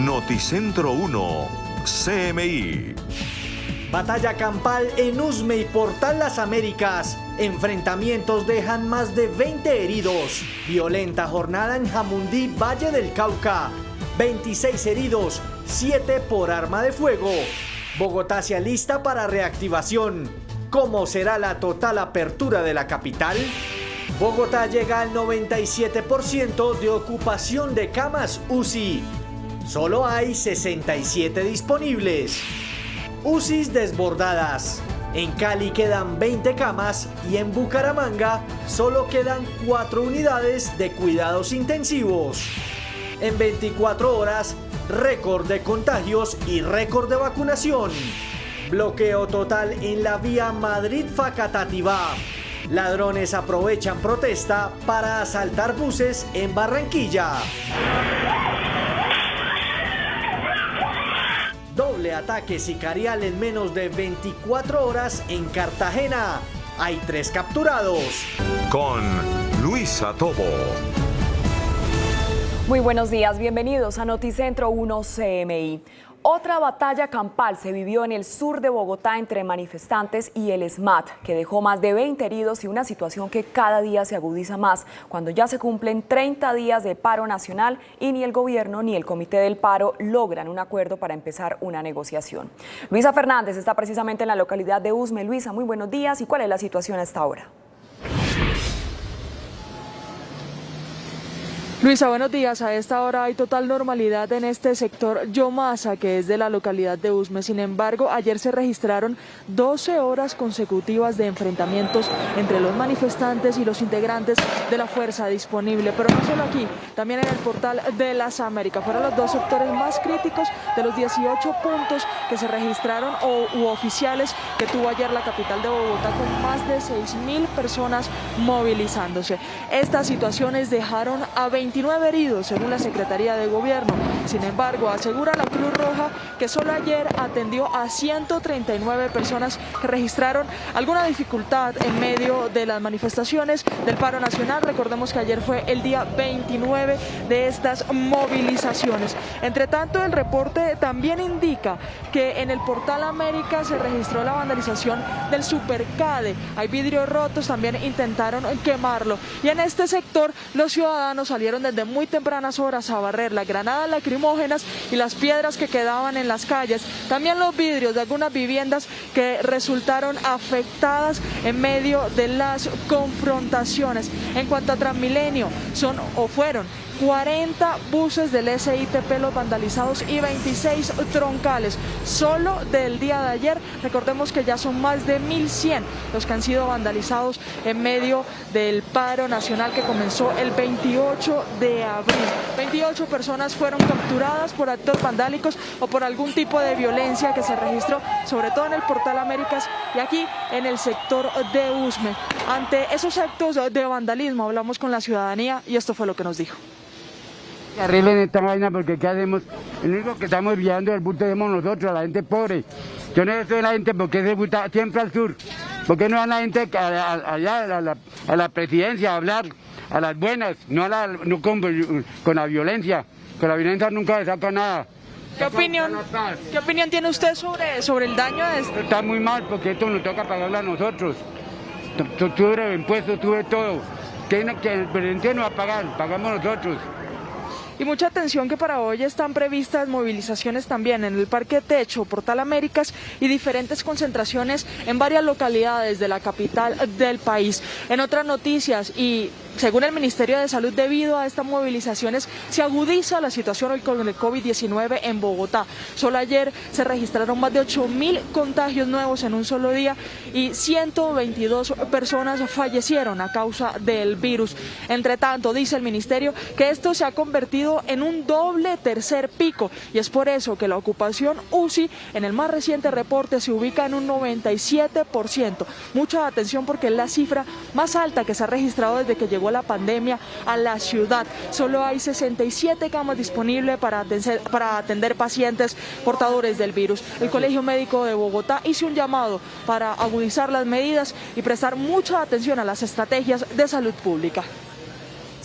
Noticentro 1, CMI. Batalla campal en Usme y Portal Las Américas. Enfrentamientos dejan más de 20 heridos. Violenta jornada en Jamundí, Valle del Cauca. 26 heridos, 7 por arma de fuego. Bogotá se alista para reactivación. ¿Cómo será la total apertura de la capital? Bogotá llega al 97% de ocupación de camas UCI. Solo hay 67 disponibles. UCIs desbordadas. En Cali quedan 20 camas y en Bucaramanga solo quedan 4 unidades de cuidados intensivos. En 24 horas, récord de contagios y récord de vacunación. Bloqueo total en la vía Madrid-Facatativá. Ladrones aprovechan protesta para asaltar buses en Barranquilla. Doble ataque sicarial en menos de 24 horas en Cartagena. Hay 3 capturados. Con Luisa Tobo. Muy buenos días, bienvenidos a Noticentro 1 CMI. Otra batalla campal se vivió en el sur de Bogotá entre manifestantes y el SMAT, que dejó más de 20 heridos y una situación que cada día se agudiza más cuando ya se cumplen 30 días de paro nacional y ni el gobierno ni el comité del paro logran un acuerdo para empezar una negociación. Luisa Fernández está precisamente en la localidad de Usme. Luisa, muy buenos días. ¿Y cuál es la situación a esta hora? Luisa, buenos días. A esta hora hay total normalidad en este sector Yomasa, que es de la localidad de Usme. Sin embargo, ayer se registraron 12 horas consecutivas de enfrentamientos entre los manifestantes y los integrantes de la fuerza disponible. Pero no solo aquí, también en el Portal de las Américas. Fueron los 2 sectores más críticos de los 18 puntos que se registraron u oficiales que tuvo ayer la capital de Bogotá, con más de 6.000 personas movilizándose. Estas situaciones dejaron a 29 heridos según la Secretaría de Gobierno. Sin embargo, asegura la Cruz Roja que solo ayer atendió a 139 personas que registraron alguna dificultad en medio de las manifestaciones del paro nacional. Recordemos que ayer fue el día 29 de estas movilizaciones. Entre tanto, el reporte también indica que en el Portal América se registró la vandalización del Supercade. Hay vidrios rotos, también intentaron quemarlo. Y en este sector los ciudadanos salieron desde muy tempranas horas a barrer las granadas lacrimógenas y las piedras que quedaban en las calles. También los vidrios de algunas viviendas que resultaron afectadas en medio de las confrontaciones. En cuanto a Transmilenio, fueron 40 buses del SITP los vandalizados y 26 troncales. Solo del día de ayer, recordemos que ya son más de 1.100 los que han sido vandalizados en medio del paro nacional que comenzó el 28 de abril. 28 personas fueron capturadas por actos vandálicos o por algún tipo de violencia que se registró, sobre todo en el Portal Américas y aquí en el sector de Usme. Ante esos actos de vandalismo hablamos con la ciudadanía y esto fue lo que nos dijo. Arreglen esta vaina porque ¿qué hacemos? El único que estamos viendo el bulto somos nosotros, la gente pobre. Yo no sé la gente por qué se gusta siempre al sur. ¿Por qué no van la gente allá a la presidencia a hablar a las buenas, no con la violencia? Con la violencia nunca se saca nada. ¿Qué opinión tiene usted sobre el daño de esto? Está muy mal porque esto nos toca pagarlo a nosotros. Tuve impuestos, tuve todo. Que el presidente no va a pagar, pagamos nosotros. Y mucha atención que para hoy están previstas movilizaciones también en el Parque Techo, Portal Américas y diferentes concentraciones en varias localidades de la capital del país. En otras noticias y según el Ministerio de Salud, debido a estas movilizaciones se agudiza la situación hoy con el COVID-19 en Bogotá. Solo ayer se registraron más de 8.000 contagios nuevos en un solo día y 122 personas fallecieron a causa del virus. Entre tanto, dice el Ministerio que esto se ha convertido en un doble tercer pico y es por eso que la ocupación UCI en el más reciente reporte se ubica en un 97%. Mucha atención porque es la cifra más alta que se ha registrado desde que llegó la pandemia a la ciudad. Solo hay 67 camas disponibles para atender pacientes portadores del virus. El Colegio Médico de Bogotá hizo un llamado para agudizar las medidas y prestar mucha atención a las estrategias de salud pública.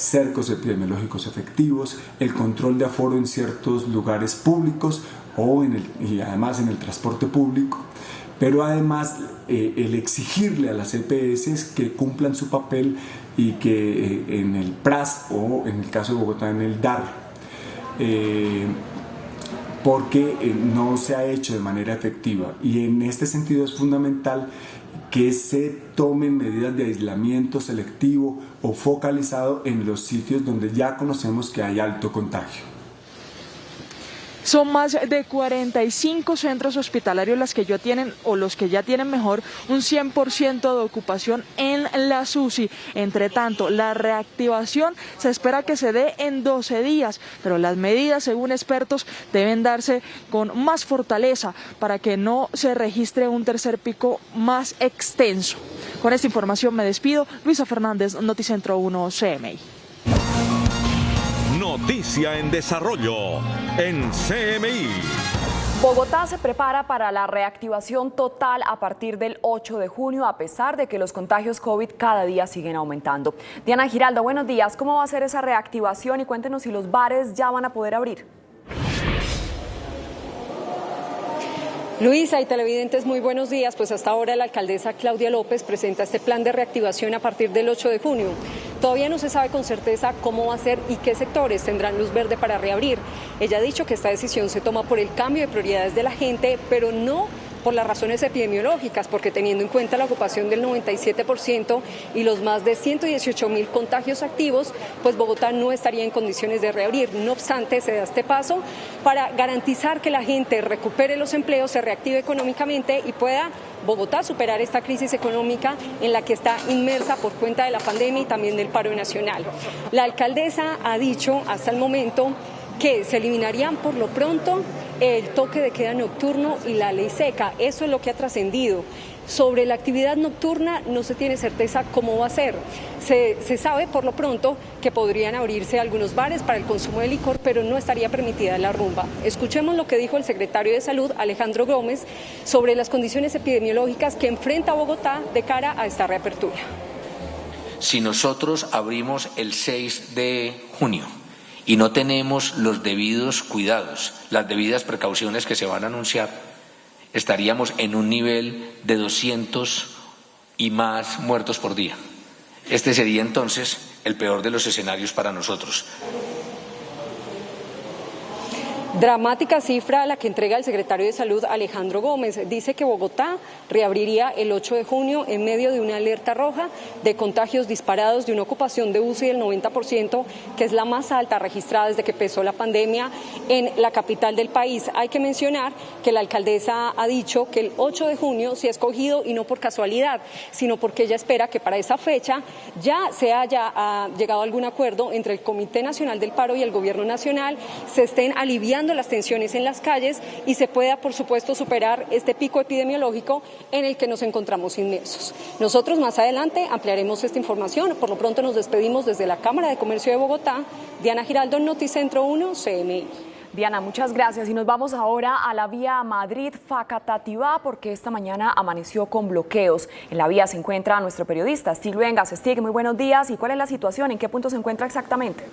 cercos epidemiológicos efectivos, el control de aforo en ciertos lugares públicos y además en el transporte público, pero además el exigirle a las EPS que cumplan su papel y que en el PRAS o en el caso de Bogotá en el DAR, porque no se ha hecho de manera efectiva, y en este sentido es fundamental que se tomen medidas de aislamiento selectivo o focalizado en los sitios donde ya conocemos que hay alto contagio. Son más de 45 centros hospitalarios los que ya tienen mejor un 100% de ocupación en la UCI. Entre tanto, la reactivación se espera que se dé en 12 días, pero las medidas, según expertos, deben darse con más fortaleza para que no se registre un tercer pico más extenso. Con esta información me despido. Luisa Fernández, Noticentro 1 CMI. Noticia en desarrollo en CMI. Bogotá se prepara para la reactivación total a partir del 8 de junio, a pesar de que los contagios COVID cada día siguen aumentando. Diana Giraldo, buenos días. ¿Cómo va a ser esa reactivación? Y cuéntenos si los bares ya van a poder abrir. Luisa y televidentes, muy buenos días. Pues hasta ahora la alcaldesa Claudia López presenta este plan de reactivación a partir del 8 de junio. Todavía no se sabe con certeza cómo va a ser y qué sectores tendrán luz verde para reabrir. Ella ha dicho que esta decisión se toma por el cambio de prioridades de la gente, pero no por las razones epidemiológicas, porque teniendo en cuenta la ocupación del 97% y los más de 118.000 contagios activos, pues Bogotá no estaría en condiciones de reabrir. No obstante, se da este paso para garantizar que la gente recupere los empleos, se reactive económicamente y pueda Bogotá superar esta crisis económica en la que está inmersa por cuenta de la pandemia y también del paro nacional. La alcaldesa ha dicho hasta el momento que se eliminarían por lo pronto el toque de queda nocturno y la ley seca. Eso es lo que ha trascendido. Sobre la actividad nocturna no se tiene certeza cómo va a ser. Se sabe por lo pronto que podrían abrirse algunos bares para el consumo de licor, pero no estaría permitida la rumba. Escuchemos lo que dijo el secretario de Salud, Alejandro Gómez, sobre las condiciones epidemiológicas que enfrenta Bogotá de cara a esta reapertura. Si nosotros abrimos el 6 de junio y no tenemos los debidos cuidados, las debidas precauciones que se van a anunciar, estaríamos en un nivel de 200 y más muertos por día. Este sería entonces el peor de los escenarios para nosotros. Dramática cifra la que entrega el secretario de Salud, Alejandro Gómez. Dice que Bogotá reabriría el 8 de junio en medio de una alerta roja de contagios disparados, de una ocupación de UCI del 90%, que es la más alta registrada desde que empezó la pandemia en la capital del país. Hay que mencionar que la alcaldesa ha dicho que el 8 de junio se ha escogido, y no por casualidad, sino porque ella espera que para esa fecha ya se haya llegado a algún acuerdo entre el Comité Nacional del Paro y el Gobierno Nacional, se estén aliviando las tensiones en las calles y se pueda, por supuesto, superar este pico epidemiológico en el que nos encontramos inmersos. Nosotros más adelante ampliaremos esta información. Por lo pronto nos despedimos desde la Cámara de Comercio de Bogotá. Diana Giraldo, Noticentro 1, CMI. Diana, muchas gracias. Y nos vamos ahora a la vía Madrid-Facatativá, porque esta mañana amaneció con bloqueos. En la vía se encuentra nuestro periodista Stig Vengas. Stig, muy buenos días. ¿Y cuál es la situación? ¿En qué punto se encuentra exactamente?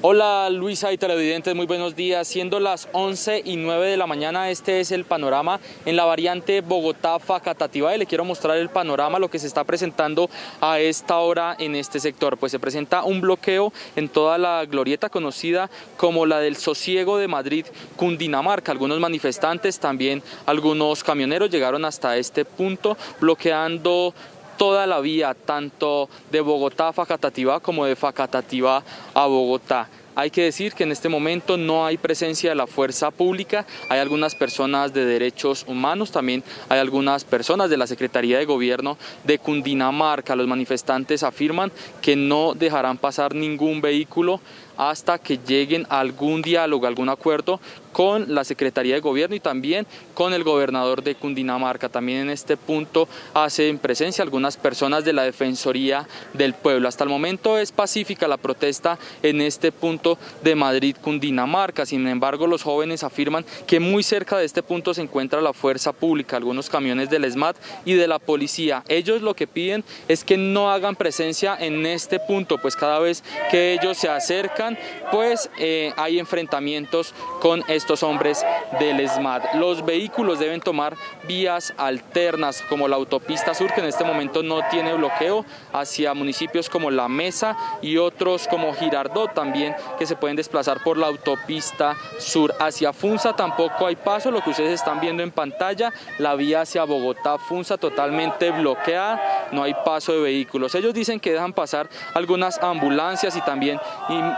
Hola Luisa y televidentes, muy buenos días. Siendo las 11:09 de la mañana, este es el panorama en la variante Bogotá-Facatativá, y le quiero mostrar el panorama, lo que se está presentando a esta hora en este sector. Pues se presenta un bloqueo en toda la glorieta conocida como la del Sosiego de Madrid-Cundinamarca. Algunos manifestantes, también algunos camioneros llegaron hasta este punto bloqueando toda la vía, tanto de Bogotá a Facatativá como de Facatativá a Bogotá. Hay que decir que en este momento no hay presencia de la fuerza pública, hay algunas personas de derechos humanos, también hay algunas personas de la Secretaría de Gobierno de Cundinamarca. Los manifestantes afirman que no dejarán pasar ningún vehículo hasta que lleguen a algún diálogo, algún acuerdo con la Secretaría de Gobierno y también con el gobernador de Cundinamarca. También en este punto hacen presencia algunas personas de la Defensoría del Pueblo. Hasta el momento es pacífica la protesta en este punto de Madrid, Cundinamarca. Sin embargo, los jóvenes afirman que muy cerca de este punto se encuentra la fuerza pública, algunos camiones del ESMAD y de la policía. Ellos lo que piden es que no hagan presencia en este punto, pues cada vez que ellos se acercan, pues hay enfrentamientos con estos hombres del ESMAD. Los vehículos deben tomar vías alternas, como la autopista sur, que en este momento no tiene bloqueo, hacia municipios como La Mesa y otros como Girardot también, que se pueden desplazar por la autopista sur. Hacia Funza tampoco hay paso, lo que ustedes están viendo en pantalla, la vía hacia Bogotá, Funza totalmente bloqueada, no hay paso de vehículos. Ellos dicen que dejan pasar algunas ambulancias y también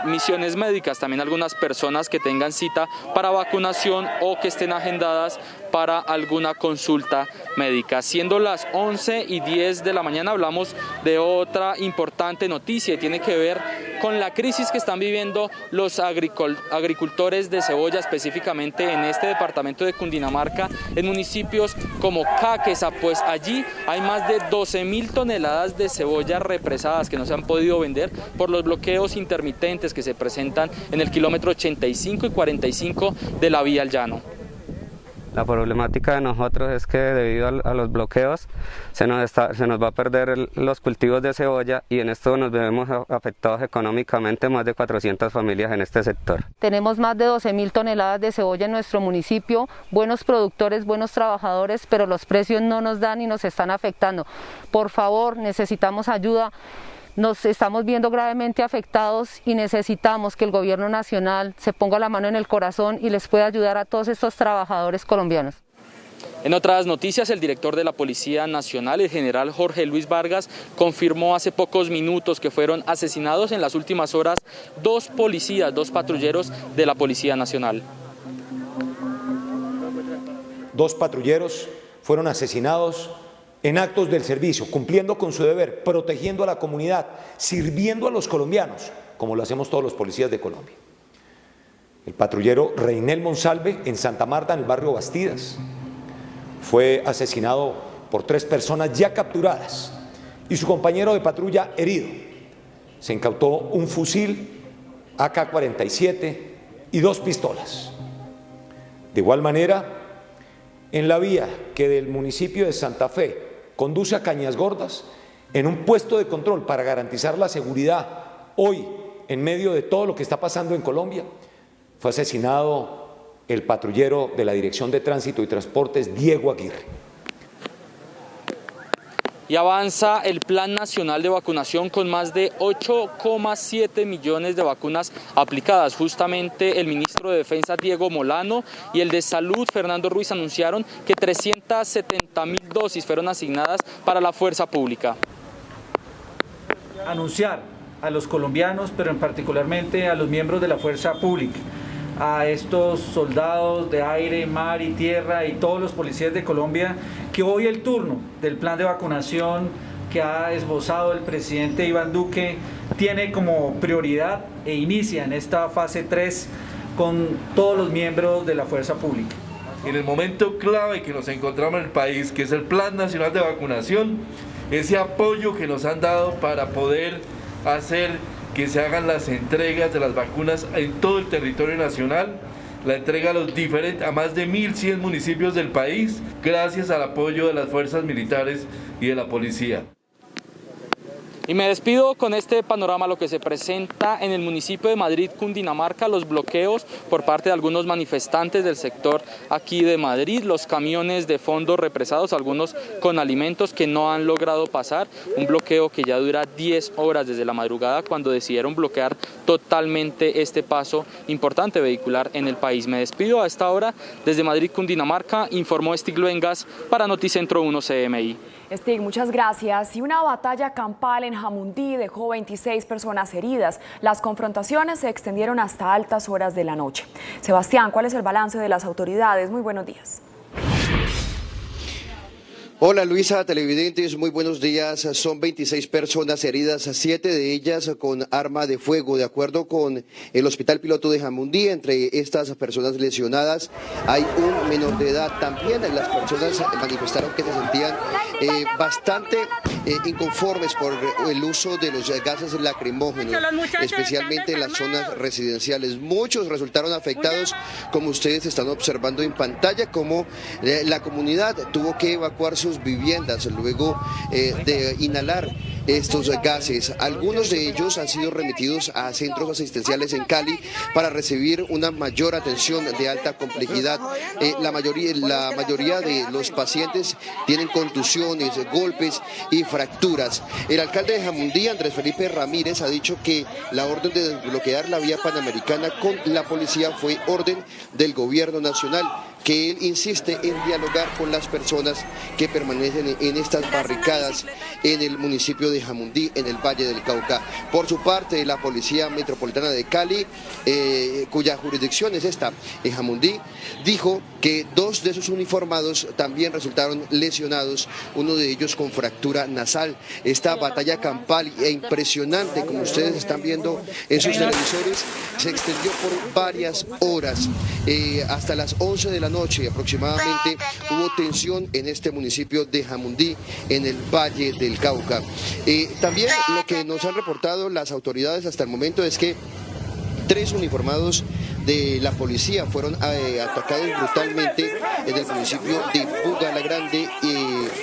misiones médicas, también algunas personas que tengan cita para vacunación o que estén agendadas para alguna consulta médica. Siendo las 11:10 de la mañana, hablamos de otra importante noticia y tiene que ver con la crisis que están viviendo los agricultores de cebolla, específicamente en este departamento de Cundinamarca, en municipios como Caquesa, pues allí hay más de 12.000 toneladas de cebolla represadas que no se han podido vender por los bloqueos intermitentes que se presentan en el kilómetro 85 y 45 de la vía al llano. La problemática de nosotros es que debido a los bloqueos se nos va a perder los cultivos de cebolla y en esto nos vemos afectados económicamente más de 400 familias en este sector. Tenemos más de 12.000 toneladas de cebolla en nuestro municipio, buenos productores, buenos trabajadores, pero los precios no nos dan y nos están afectando. Por favor, necesitamos ayuda. Nos estamos viendo gravemente afectados y necesitamos que el gobierno nacional se ponga la mano en el corazón y les pueda ayudar a todos estos trabajadores colombianos. En otras noticias, el director de la Policía Nacional, el general Jorge Luis Vargas, confirmó hace pocos minutos que fueron asesinados en las últimas horas 2 policías, 2 patrulleros de la Policía Nacional. 2 patrulleros fueron asesinados en actos del servicio, cumpliendo con su deber, protegiendo a la comunidad, sirviendo a los colombianos, como lo hacemos todos los policías de Colombia. El patrullero Reinel Monsalve en Santa Marta, en el barrio Bastidas, fue asesinado por 3 personas ya capturadas y su compañero de patrulla herido. Se incautó un fusil AK-47 y 2 pistolas. De igual manera, en la vía que del municipio de Santa Fe conduce a Cañas Gordas, en un puesto de control para garantizar la seguridad hoy, en medio de todo lo que está pasando en Colombia, fue asesinado el patrullero de la Dirección de Tránsito y Transportes, Diego Aguirre. Y avanza el Plan Nacional de Vacunación con más de 8,7 millones de vacunas aplicadas. Justamente el ministro de Defensa, Diego Molano, y el de Salud, Fernando Ruiz, anunciaron que 370.000 dosis fueron asignadas para la fuerza pública. Anunciar a los colombianos, pero en particularmente a los miembros de la fuerza pública, a estos soldados de aire, mar y tierra y todos los policías de Colombia, que hoy el turno del plan de vacunación que ha esbozado el presidente Iván Duque tiene como prioridad e inicia en esta fase 3 con todos los miembros de la fuerza pública. En el momento clave que nos encontramos en el país, que es el Plan Nacional de Vacunación, ese apoyo que nos han dado para poder hacer que se hagan las entregas de las vacunas en todo el territorio nacional, la entrega a más de 1.100 municipios del país, gracias al apoyo de las fuerzas militares y de la policía. Y me despido con este panorama, lo que se presenta en el municipio de Madrid, Cundinamarca, los bloqueos por parte de algunos manifestantes del sector aquí de Madrid, los camiones de fondo represados, algunos con alimentos que no han logrado pasar, un bloqueo que ya dura 10 horas desde la madrugada cuando decidieron bloquear totalmente este paso importante vehicular en el país. Me despido a esta hora desde Madrid, Cundinamarca, informó Stig Luengas para Noticentro 1 CMI. Stig, muchas gracias. Y una batalla campal en Jamundí dejó 26 personas heridas. Las confrontaciones se extendieron hasta altas horas de la noche. Sebastián, ¿cuál es el balance de las autoridades? Muy buenos días. Hola Luisa, televidentes, muy buenos días. Son 26 personas heridas, 7 de ellas con arma de fuego. De acuerdo con el Hospital Piloto de Jamundí, entre estas personas lesionadas hay un menor de edad. También las personas manifestaron que se sentían bastante inconformes por el uso de los gases lacrimógenos, especialmente en las zonas residenciales. Muchos resultaron afectados, como ustedes están observando en pantalla, como la comunidad tuvo que evacuar sus viviendas luego de inhalar estos gases. Algunos de ellos han sido remitidos a centros asistenciales en Cali para recibir una mayor atención de alta complejidad. La mayoría de los pacientes tienen contusiones, golpes y fracturas. El alcalde de Jamundí, Andrés Felipe Ramírez, ha dicho que la orden de desbloquear la vía panamericana con la policía fue orden del gobierno nacional, que él insiste en dialogar con las personas que permanecen en estas barricadas en el municipio de Jamundí, en el Valle del Cauca. Por su parte, la Policía Metropolitana de Cali, cuya jurisdicción es esta, en Jamundí, dijo que 2 de sus uniformados también resultaron lesionados, uno de ellos con fractura nasal. Esta batalla campal e impresionante, como ustedes están viendo en sus televisores, se extendió por varias horas. Hasta las 11 de la noche aproximadamente hubo tensión en este municipio de Jamundí, en el Valle del Cauca. También lo que nos han reportado las autoridades hasta el momento es que 3 uniformados de la policía fueron atacados brutalmente en el municipio de Buga la Grande,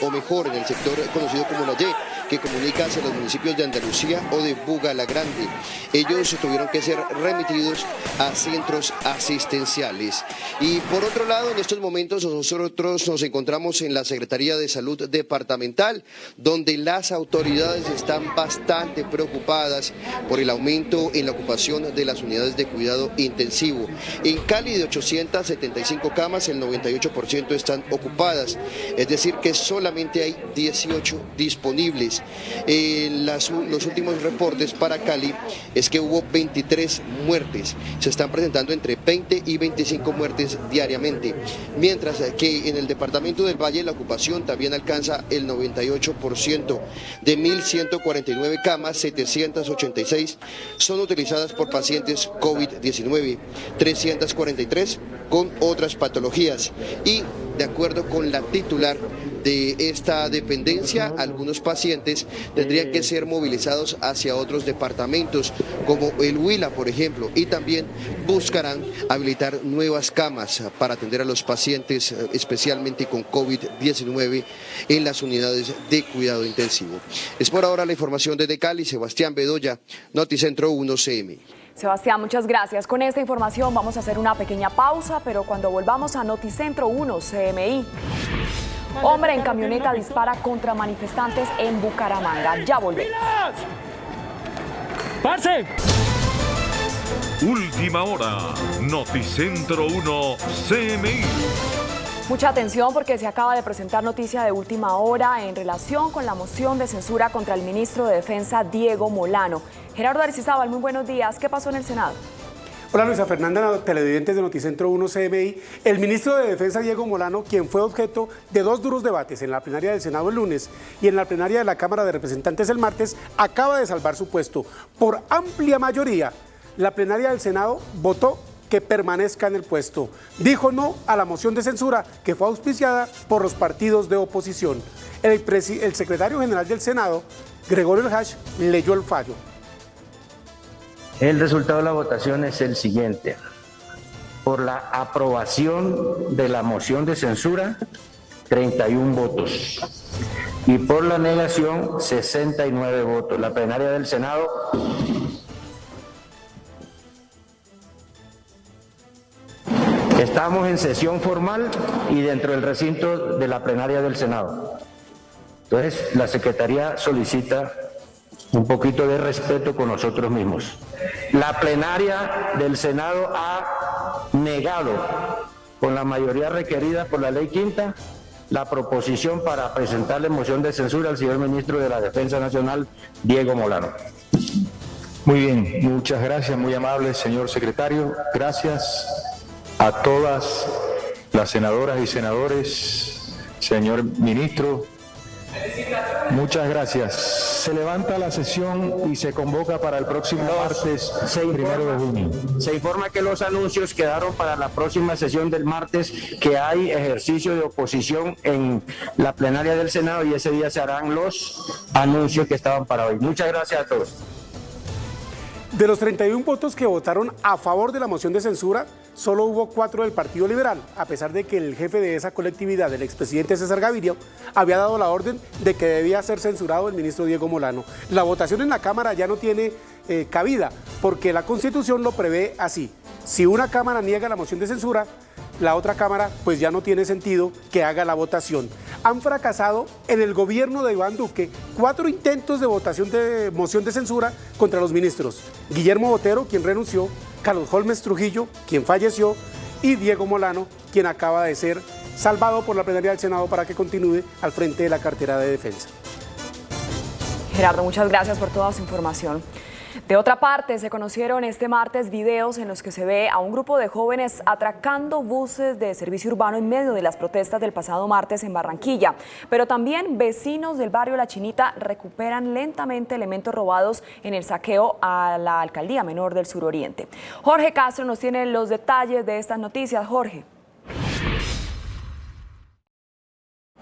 o mejor, en el sector conocido como La Y, que comunica hacia los municipios de Andalucía o de Buga la Grande. Ellos tuvieron que ser remitidos a centros asistenciales. Y por otro lado, en estos momentos nosotros nos encontramos en la Secretaría de Salud Departamental, donde las autoridades están bastante preocupadas por el aumento en la ocupación de las unidades de cuidado intensivo. En Cali, de 875 camas, el 98% están ocupadas, es decir que solamente hay 18 disponibles. Los últimos reportes para Cali es que hubo 23 muertes, se están presentando entre 20 y 25 muertes diariamente, mientras que en el departamento del Valle la ocupación también alcanza el 98%. De 1.149 camas, 786 son utilizadas por pacientes COVID-19, 343 con otras patologías, y de acuerdo con la titular de esta dependencia, algunos pacientes tendrían que ser movilizados hacia otros departamentos, como el Huila, por ejemplo, y también buscarán habilitar nuevas camas para atender a los pacientes, especialmente con COVID-19, en las unidades de cuidado intensivo. Es por ahora la información desde Cali. Sebastián Bedoya, Noticentro 1 CM. Sebastián, muchas gracias. Con esta información vamos a hacer una pequeña pausa, pero cuando volvamos a Noticentro 1 CMI. Hombre en camioneta dispara contra manifestantes en Bucaramanga. Ya volvemos. ¡Parce! Última hora, Noticentro 1 CMI. Mucha atención porque se acaba de presentar noticia de última hora en relación con la moción de censura contra el ministro de Defensa, Diego Molano. Gerardo Arcizábal, muy buenos días. ¿Qué pasó en el Senado? Hola Luisa Fernanda, televidentes de Noticentro 1 CMI. El ministro de Defensa, Diego Molano, quien fue objeto de 2 duros debates en la plenaria del Senado el lunes y en la plenaria de la Cámara de Representantes el martes, acaba de salvar su puesto. Por amplia mayoría, la plenaria del Senado votó que permanezca en el puesto. Dijo no a la moción de censura que fue auspiciada por los partidos de oposición. El secretario general del Senado, Gregorio El Hash, leyó el fallo. El resultado de la votación es el siguiente. Por la aprobación de la moción de censura, 31 votos. Y por la negación, 69 votos. La plenaria del Senado estamos en sesión formal y dentro del recinto de la plenaria del Senado. Entonces, la Secretaría solicita un poquito de respeto con nosotros mismos. La plenaria del Senado ha negado, con la mayoría requerida por la Ley Quinta, la proposición para presentarle moción de censura al señor ministro de la Defensa Nacional, Diego Molano. Muy bien, muchas gracias, muy amable señor secretario. Gracias a todas las senadoras y senadores, señor ministro. Muchas gracias. Se levanta la sesión y se convoca para el próximo martes 1 de junio. Se informa que los anuncios quedaron para la próxima sesión del martes, que hay ejercicio de oposición en la plenaria del Senado y ese día se harán los anuncios que estaban para hoy. Muchas gracias a todos. De los 31 votos que votaron a favor de la moción de censura, solo hubo 4 del Partido Liberal, a pesar de que el jefe de esa colectividad, el expresidente César Gaviria, había dado la orden de que debía ser censurado el ministro Diego Molano. La votación en la Cámara ya no tiene cabida, porque la Constitución lo prevé así. Si una Cámara niega la moción de censura, la otra Cámara pues ya no tiene sentido que haga la votación. Han fracasado en el gobierno de Iván Duque 4 intentos de votación de moción de censura contra los ministros. Guillermo Botero, quien renunció, Carlos Holmes Trujillo, quien falleció, y Diego Molano, quien acaba de ser salvado por la plenaria del Senado para que continúe al frente de la cartera de defensa. Gerardo, muchas gracias por toda su información. De otra parte, se conocieron este martes videos en los que se ve a un grupo de jóvenes atracando buses de servicio urbano en medio de las protestas del pasado martes en Barranquilla. Pero también vecinos del barrio La Chinita recuperan lentamente elementos robados en el saqueo a la Alcaldía Menor del Suroriente. Jorge Castro nos tiene los detalles de estas noticias. Jorge.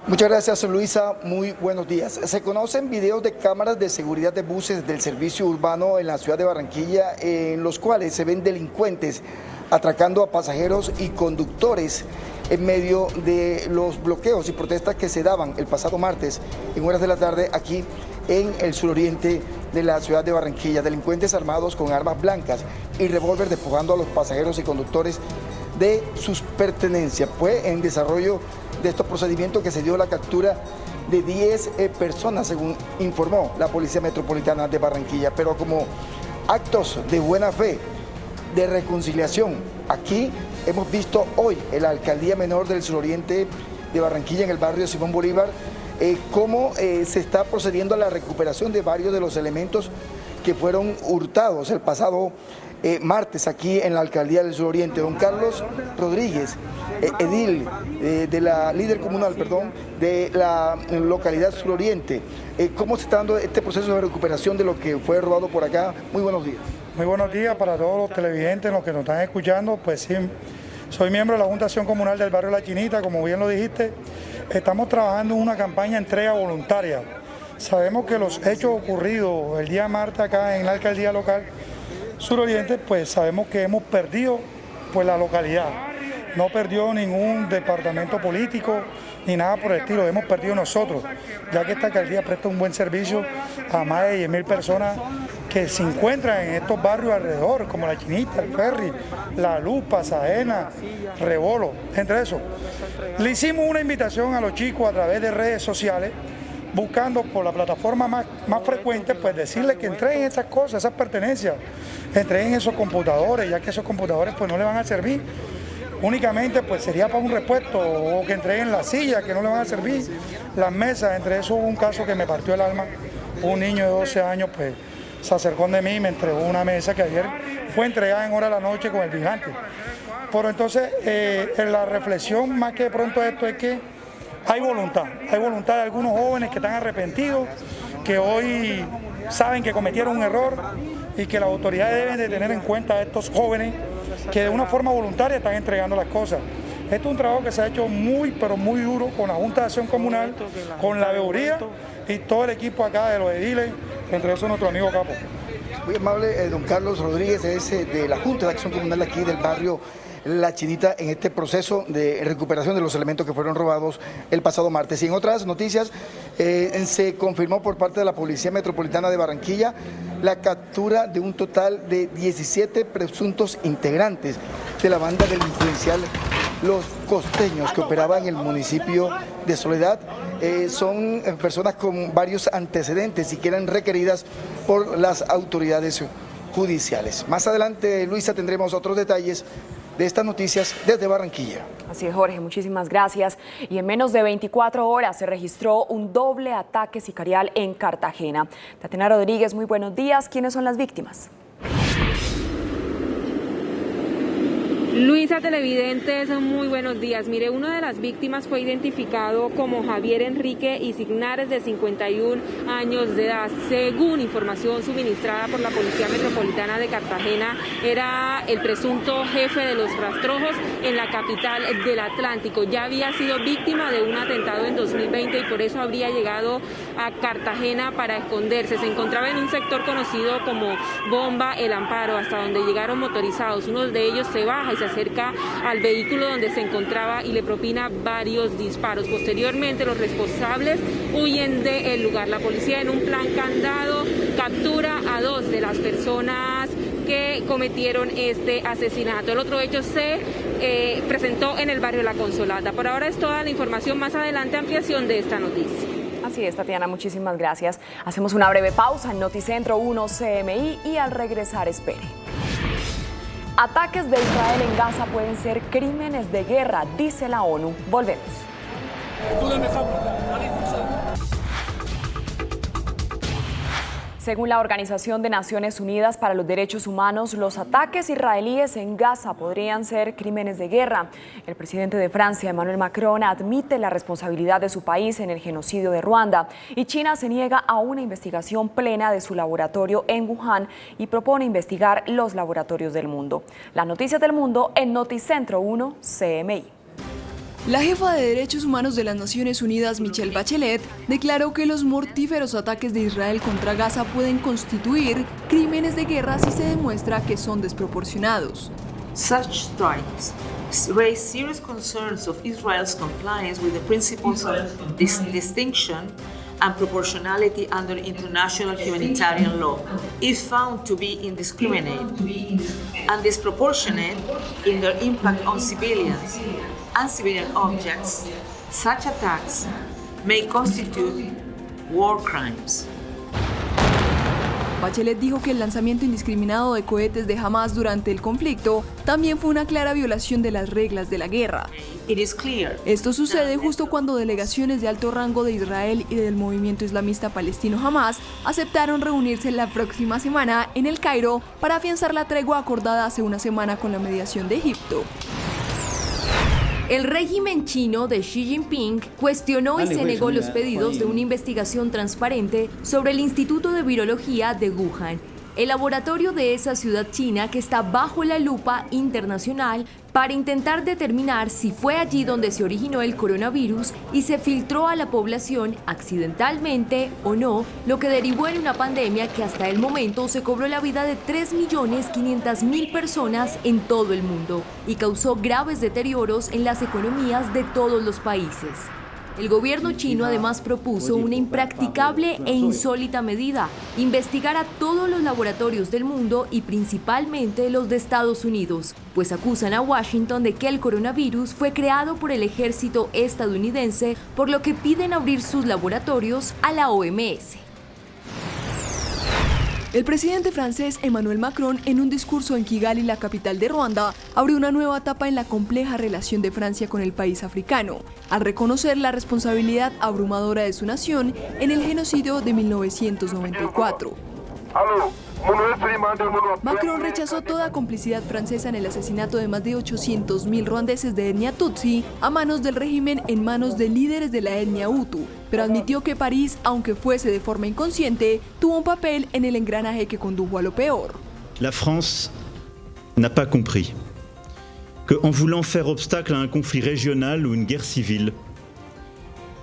Muchas gracias, Luisa. Muy buenos días. Se conocen videos de cámaras de seguridad de buses del servicio urbano en la ciudad de Barranquilla, en los cuales se ven delincuentes atracando a pasajeros y conductores en medio de los bloqueos y protestas que se daban el pasado martes en horas de la tarde aquí en el suroriente de la ciudad de Barranquilla. Delincuentes armados con armas blancas y revólver despojando a los pasajeros y conductores de sus pertenencias. Fue en desarrollo de estos procedimientos que se dio la captura de 10 personas, según informó la Policía Metropolitana de Barranquilla. Pero como actos de buena fe, de reconciliación, aquí hemos visto hoy en la Alcaldía Menor del Suroriente de Barranquilla, en el barrio Simón Bolívar, cómo se está procediendo a la recuperación de varios de los elementos que fueron hurtados el pasado martes aquí en la Alcaldía del Suroriente. Don Carlos Rodríguez, edil de la líder comunal, de la localidad Suroriente. ¿Cómo se está dando este proceso de recuperación de lo que fue robado por acá? Muy buenos días. Muy buenos días para todos los televidentes, los que nos están escuchando. Pues sí, soy miembro de la Junta de Acción Comunal del barrio La Chinita, como bien lo dijiste. Estamos trabajando en una campaña de entrega voluntaria. Sabemos que los hechos ocurridos el día martes acá en la alcaldía local Suroriente, pues sabemos que hemos perdido pues la localidad. No perdió ningún departamento político ni nada por el estilo, hemos perdido nosotros, ya que esta alcaldía presta un buen servicio a más de 10.000 personas que se encuentran en estos barrios alrededor, como La Chinita, El Ferry, La Luz, Pasadena, Rebolo, entre esos. Le hicimos una invitación a los chicos a través de redes sociales, buscando por la plataforma más frecuente, pues decirles que entreguen esas cosas, esas pertenencias, entreguen esos computadores, ya que esos computadores pues no le van a servir. Únicamente pues sería para un repuesto, o que entreguen las sillas que no le van a servir, las mesas. Entre eso hubo un caso que me partió el alma. Un niño de 12 años pues se acercó de mí y me entregó una mesa que ayer fue entregada en hora de la noche con el vigilante. Pero entonces la reflexión más que de pronto de esto es que hay voluntad de algunos jóvenes que están arrepentidos, que hoy saben que cometieron un error y que las autoridades deben de tener en cuenta a estos jóvenes que de una forma voluntaria están entregando las cosas. Este es un trabajo que se ha hecho muy, pero muy duro con la Junta de Acción Comunal, con la veeduría y todo el equipo acá de los ediles, entre esos nuestro amigo Capo. Muy amable, don Carlos Rodríguez, es de la Junta de Acción Comunal aquí del barrio La Chinita, en este proceso de recuperación de los elementos que fueron robados el pasado martes. Y en otras noticias, se confirmó por parte de la Policía Metropolitana de Barranquilla la captura de un total de 17 presuntos integrantes de la banda delincuencial Los Costeños, que operaba en el municipio de Soledad. Son personas con varios antecedentes y que eran requeridas por las autoridades judiciales. Más adelante, Luisa, tendremos otros detalles de estas noticias desde Barranquilla. Así es, Jorge, muchísimas gracias. Y en menos de 24 horas se registró un doble ataque sicarial en Cartagena. Tatiana Rodríguez, muy buenos días. ¿Quiénes son las víctimas? Luisa, televidentes, muy buenos días. Mire, una de las víctimas fue identificado como Javier Enrique Isignares, de 51 años de edad. Según información suministrada por la Policía Metropolitana de Cartagena, era el presunto jefe de los rastrojos en la capital del Atlántico. Ya había sido víctima de un atentado en 2020 y por eso habría llegado a Cartagena para esconderse. Se encontraba en un sector conocido como Bomba El Amparo, hasta donde llegaron motorizados. Uno de ellos se baja y se acerca al vehículo donde se encontraba y le propina varios disparos. Posteriormente, los responsables huyen del lugar. La policía, en un plan candado, captura a 2 de las personas que cometieron este asesinato. El otro hecho se presentó en el barrio La Consolata. Por ahora es toda la información. Más adelante, ampliación de esta noticia. Así es, Tatiana, muchísimas gracias. Hacemos una breve pausa en Noticentro 1 CMI y al regresar espere. Ataques de Israel en Gaza pueden ser crímenes de guerra, dice la ONU. Volvemos. Según la Organización de Naciones Unidas para los Derechos Humanos, los ataques israelíes en Gaza podrían ser crímenes de guerra. El presidente de Francia, Emmanuel Macron, admite la responsabilidad de su país en el genocidio de Ruanda y China se niega a una investigación plena de su laboratorio en Wuhan y propone investigar los laboratorios del mundo. Las noticias del mundo en Noticentro 1 CMI. La jefa de Derechos Humanos de las Naciones Unidas, Michelle Bachelet, declaró que los mortíferos ataques de Israel contra Gaza pueden constituir crímenes de guerra si se demuestra que son desproporcionados. Such strikes raise serious concerns of Israel's compliance with the principles of distinction and proportionality under international humanitarian law, if found to be indiscriminate and disproportionate in their impact on civilians and civilian objects. Such attacks may constitute war crimes. Bachelet dijo que el lanzamiento indiscriminado de cohetes de Hamas durante el conflicto también fue una clara violación de las reglas de la guerra. Esto sucede justo cuando delegaciones de alto rango de Israel y del movimiento islamista palestino Hamas aceptaron reunirse la próxima semana en El Cairo para afianzar la tregua acordada hace una semana con la mediación de Egipto. El régimen chino de Xi Jinping cuestionó y se negó los pedidos de una investigación transparente sobre el Instituto de Virología de Wuhan, el laboratorio de esa ciudad china que está bajo la lupa internacional para intentar determinar si fue allí donde se originó el coronavirus y se filtró a la población accidentalmente o no, lo que derivó en una pandemia que hasta el momento se cobró la vida de 3.500.000 personas en todo el mundo y causó graves deterioros en las economías de todos los países. El gobierno chino además propuso una impracticable e insólita medida: investigar a todos los laboratorios del mundo y principalmente los de Estados Unidos, pues acusan a Washington de que el coronavirus fue creado por el ejército estadounidense, por lo que piden abrir sus laboratorios a la OMS. El presidente francés Emmanuel Macron, en un discurso en Kigali, la capital de Ruanda, abrió una nueva etapa en la compleja relación de Francia con el país africano, al reconocer la responsabilidad abrumadora de su nación en el genocidio de 1994. Macron rechazó toda complicidad francesa en el asesinato de más de 800.000 ruandeses de etnia Tutsi a manos del régimen en manos de líderes de la etnia Hutu, pero admitió que París, aunque fuese de forma inconsciente, tuvo un papel en el engranaje que condujo a lo peor. La France n'a pas compris que, en voulant faire obstacle à un conflit régional ou une guerre civile,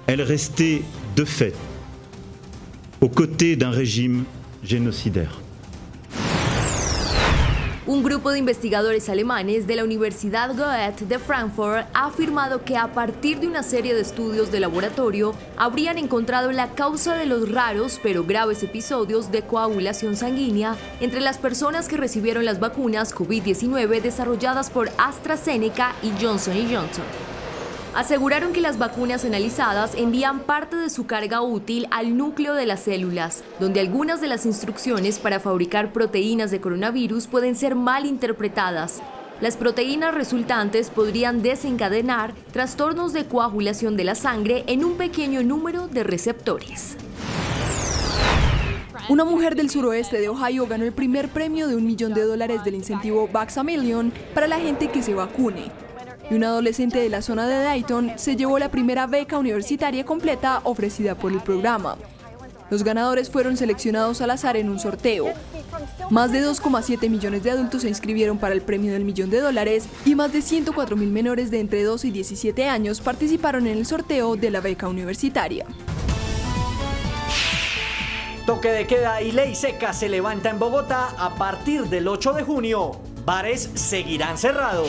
elle restait de fait aux côtés d'un régime génocidaire. Un grupo de investigadores alemanes de la Universidad Goethe de Frankfurt ha afirmado que a partir de una serie de estudios de laboratorio habrían encontrado la causa de los raros pero graves episodios de coagulación sanguínea entre las personas que recibieron las vacunas COVID-19 desarrolladas por AstraZeneca y Johnson & Johnson. Aseguraron que las vacunas analizadas envían parte de su carga útil al núcleo de las células, donde algunas de las instrucciones para fabricar proteínas de coronavirus pueden ser mal interpretadas. Las proteínas resultantes podrían desencadenar trastornos de coagulación de la sangre en un pequeño número de receptores. Una mujer del suroeste de Ohio ganó el primer premio de $1 millón del incentivo Vax a Million para la gente que se vacune. Y un adolescente de la zona de Dayton se llevó la primera beca universitaria completa ofrecida por el programa. Los ganadores fueron seleccionados al azar en un sorteo. Más de 2,7 millones de adultos se inscribieron para el premio del $1 millón y más de 104,000 menores de entre 12 y 17 años participaron en el sorteo de la beca universitaria. Toque de queda y ley seca se levanta en Bogotá a partir del 8 de junio. Bares seguirán cerrados.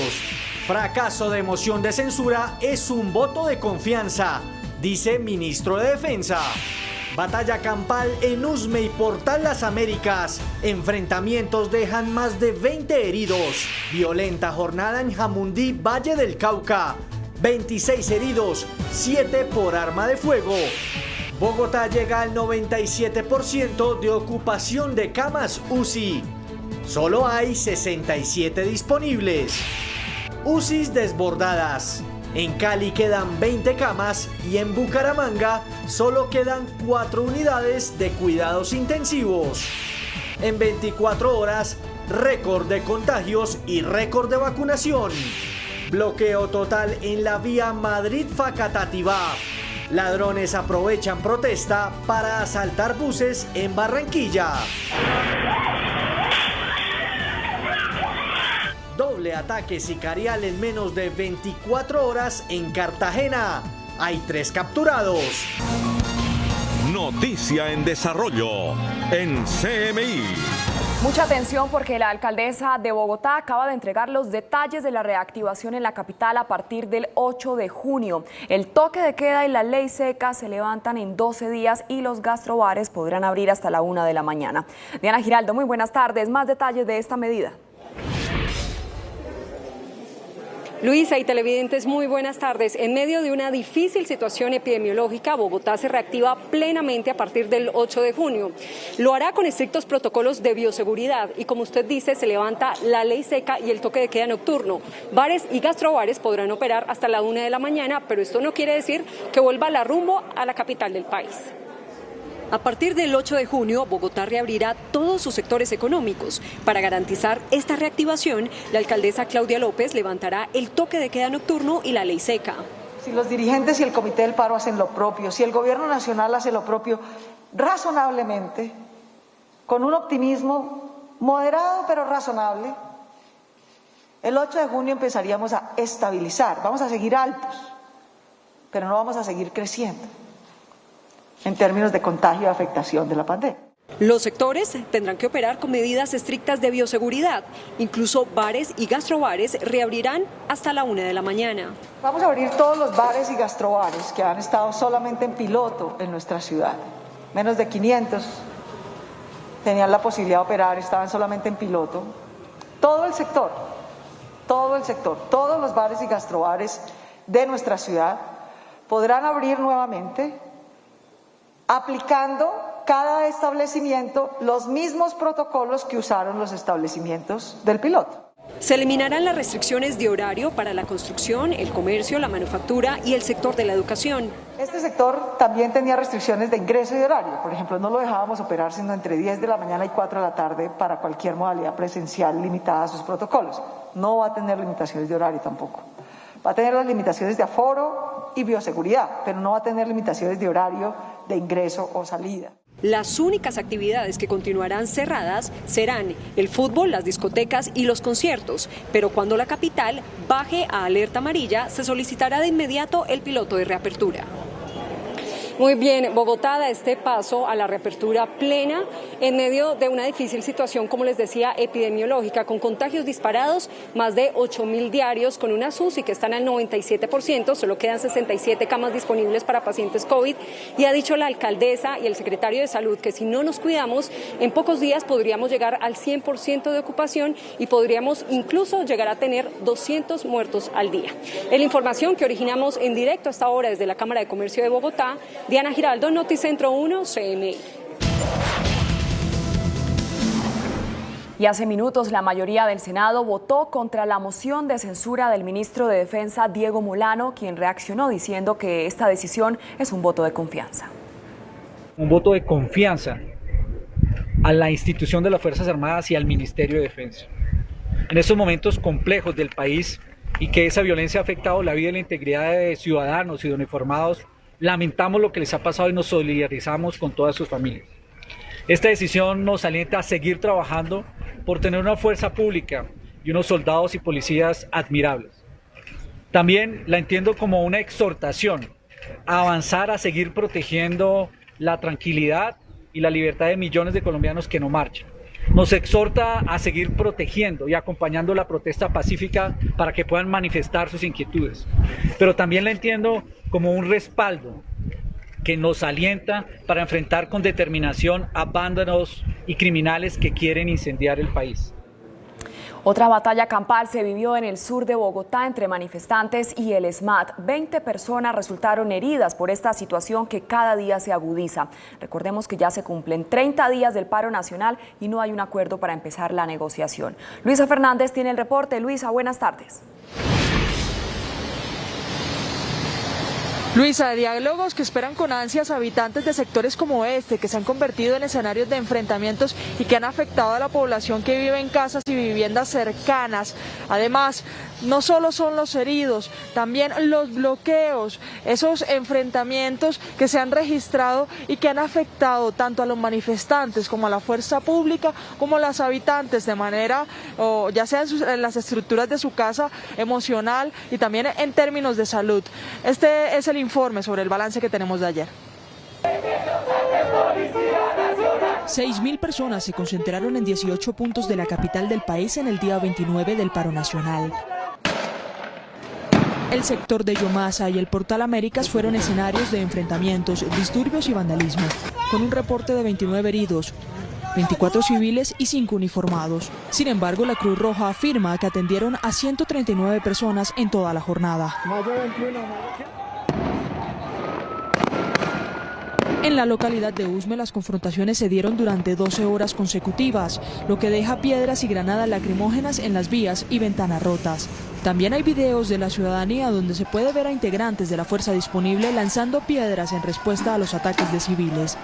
Fracaso de moción de censura es un voto de confianza, dice ministro de Defensa. Batalla campal en Usme y Portal Las Américas. Enfrentamientos dejan más de 20 heridos. Violenta jornada en Jamundí, Valle del Cauca. 26 heridos, 7 por arma de fuego. Bogotá llega al 97% de ocupación de camas UCI. Solo hay 67 disponibles. UCIs desbordadas. En Cali quedan 20 camas y en Bucaramanga solo quedan 4 unidades de cuidados intensivos. En 24 horas, récord de contagios y récord de vacunación. Bloqueo total en la vía Madrid-Facatativá. Ladrones aprovechan protesta para asaltar buses en Barranquilla. Doble ataque sicarial en menos de 24 horas en Cartagena. Hay 3 capturados. Noticia en desarrollo en CMI. Mucha atención porque la alcaldesa de Bogotá acaba de entregar los detalles de la reactivación en la capital a partir del 8 de junio. El toque de queda y la ley seca se levantan en 12 días y los gastrobares podrán abrir hasta la 1 de la mañana. Diana Giraldo, muy buenas tardes. Más detalles de esta medida. Luisa y televidentes, muy buenas tardes. En medio de una difícil situación epidemiológica, Bogotá se reactiva plenamente a partir del 8 de junio. Lo hará con estrictos protocolos de bioseguridad y, como usted dice, se levanta la ley seca y el toque de queda nocturno. Bares y gastrobares podrán operar hasta la 1 de la mañana, pero esto no quiere decir que vuelva la rumbo a la capital del país. A partir del 8 de junio, Bogotá reabrirá todos sus sectores económicos. Para garantizar esta reactivación, la alcaldesa Claudia López levantará el toque de queda nocturno y la ley seca. Si los dirigentes y el Comité del Paro hacen lo propio, si el Gobierno Nacional hace lo propio, razonablemente, con un optimismo moderado pero razonable, el 8 de junio empezaríamos a estabilizar. Vamos a seguir altos, pero no vamos a seguir creciendo en términos de contagio y afectación de la pandemia. Los sectores tendrán que operar con medidas estrictas de bioseguridad. Incluso bares y gastrobares reabrirán hasta la 1 de la mañana. Vamos a abrir todos los bares y gastrobares que han estado solamente en piloto en nuestra ciudad. Menos de 500 tenían la posibilidad de operar, estaban solamente en piloto. Todo el sector, todos los bares y gastrobares de nuestra ciudad podrán abrir nuevamente, aplicando cada establecimiento los mismos protocolos que usaron los establecimientos del piloto. Se eliminarán las restricciones de horario para la construcción, el comercio, la manufactura y el sector de la educación. Este sector también tenía restricciones de ingreso y de horario. Por ejemplo, no lo dejábamos operar sino entre 10 de la mañana y 4 de la tarde para cualquier modalidad presencial limitada a sus protocolos. No va a tener limitaciones de horario tampoco. Va a tener las limitaciones de aforo y bioseguridad, pero no va a tener limitaciones de horario, de ingreso o salida. Las únicas actividades que continuarán cerradas serán el fútbol, las discotecas y los conciertos, pero cuando la capital baje a alerta amarilla, se solicitará de inmediato el piloto de reapertura. Muy bien, Bogotá da este paso a la reapertura plena en medio de una difícil situación, como les decía, epidemiológica, con contagios disparados, más de 8.000 diarios, con unas UCI que están al 97%, solo quedan 67 camas disponibles para pacientes COVID, y ha dicho la alcaldesa y el secretario de Salud que si no nos cuidamos, en pocos días podríamos llegar al 100% de ocupación y podríamos incluso llegar a tener 200 muertos al día. Es la información que originamos en directo hasta ahora desde la Cámara de Comercio de Bogotá. Diana Giraldo, Noticentro 1, CMI. Y hace minutos la mayoría del Senado votó contra la moción de censura del ministro de Defensa, Diego Molano, quien reaccionó diciendo que esta decisión es un voto de confianza. Un voto de confianza a la institución de las Fuerzas Armadas y al Ministerio de Defensa. En estos momentos complejos del país y que esa violencia ha afectado la vida y la integridad de ciudadanos y de uniformados, lamentamos lo que les ha pasado y nos solidarizamos con todas sus familias. Esta decisión nos alienta a seguir trabajando por tener una fuerza pública y unos soldados y policías admirables. También la entiendo como una exhortación a avanzar, a seguir protegiendo la tranquilidad y la libertad de millones de colombianos que no marchan. Nos exhorta a seguir protegiendo y acompañando la protesta pacífica para que puedan manifestar sus inquietudes. Pero también la entiendo como un respaldo que nos alienta para enfrentar con determinación a vándalos y criminales que quieren incendiar el país. Otra batalla campal se vivió en el sur de Bogotá entre manifestantes y el ESMAD. 20 personas resultaron heridas por esta situación que cada día se agudiza. Recordemos que ya se cumplen 30 días del paro nacional y no hay un acuerdo para empezar la negociación. Luisa Fernández tiene el reporte. Luisa, buenas tardes. Luisa, diálogos que esperan con ansias habitantes de sectores como este, que se han convertido en escenarios de enfrentamientos y que han afectado a la población que vive en casas y viviendas cercanas. Además, no solo son los heridos, también los bloqueos, esos enfrentamientos que se han registrado y que han afectado tanto a los manifestantes como a la fuerza pública, como a los habitantes de manera, ya sea en las estructuras de su casa, emocional y también en términos de salud. Este es el informe sobre el balance que tenemos de ayer. 6.000 personas se concentraron en 18 puntos de la capital del país en el día 29 del paro nacional. El sector de Yomasa y el Portal Américas fueron escenarios de enfrentamientos, disturbios y vandalismo, con un reporte de 29 heridos, 24 civiles y 5 uniformados. Sin embargo, la Cruz Roja afirma que atendieron a 139 personas en toda la jornada. En la localidad de Usme, las confrontaciones se dieron durante 12 horas consecutivas, lo que deja piedras y granadas lacrimógenas en las vías y ventanas rotas. También hay videos de la ciudadanía donde se puede ver a integrantes de la fuerza disponible lanzando piedras en respuesta a los ataques de civiles.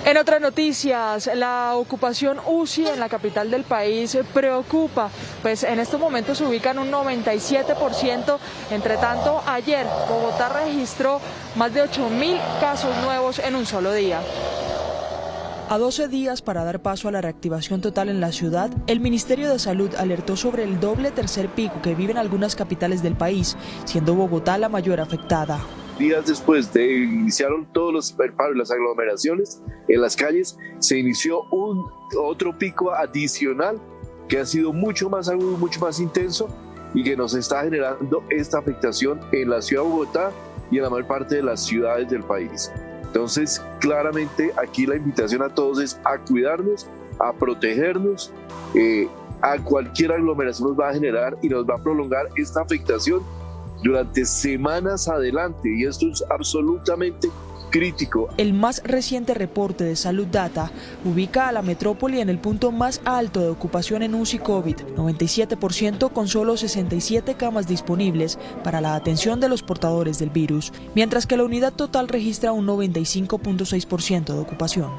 En otras noticias, la ocupación UCI en la capital del país preocupa, pues en estos momentos se ubican un 97%. Entre tanto, ayer Bogotá registró más de 8.000 casos nuevos en un solo día. A 12 días para dar paso a la reactivación total en la ciudad, el Ministerio de Salud alertó sobre el doble tercer pico que viven algunas capitales del país, siendo Bogotá la mayor afectada. Días después de iniciaron todos los paros, las aglomeraciones en las calles, se inició otro pico adicional que ha sido mucho más agudo, mucho más intenso y que nos está generando esta afectación en la ciudad de Bogotá y en la mayor parte de las ciudades del país. Entonces, claramente aquí la invitación a todos es a cuidarnos, a protegernos, a cualquier aglomeración nos va a generar y nos va a prolongar esta afectación durante semanas adelante, y esto es absolutamente crítico. El más reciente reporte de Salud Data ubica a la metrópoli en el punto más alto de ocupación en UCI COVID, 97% con solo 67 camas disponibles para la atención de los portadores del virus, mientras que la unidad total registra un 95.6% de ocupación.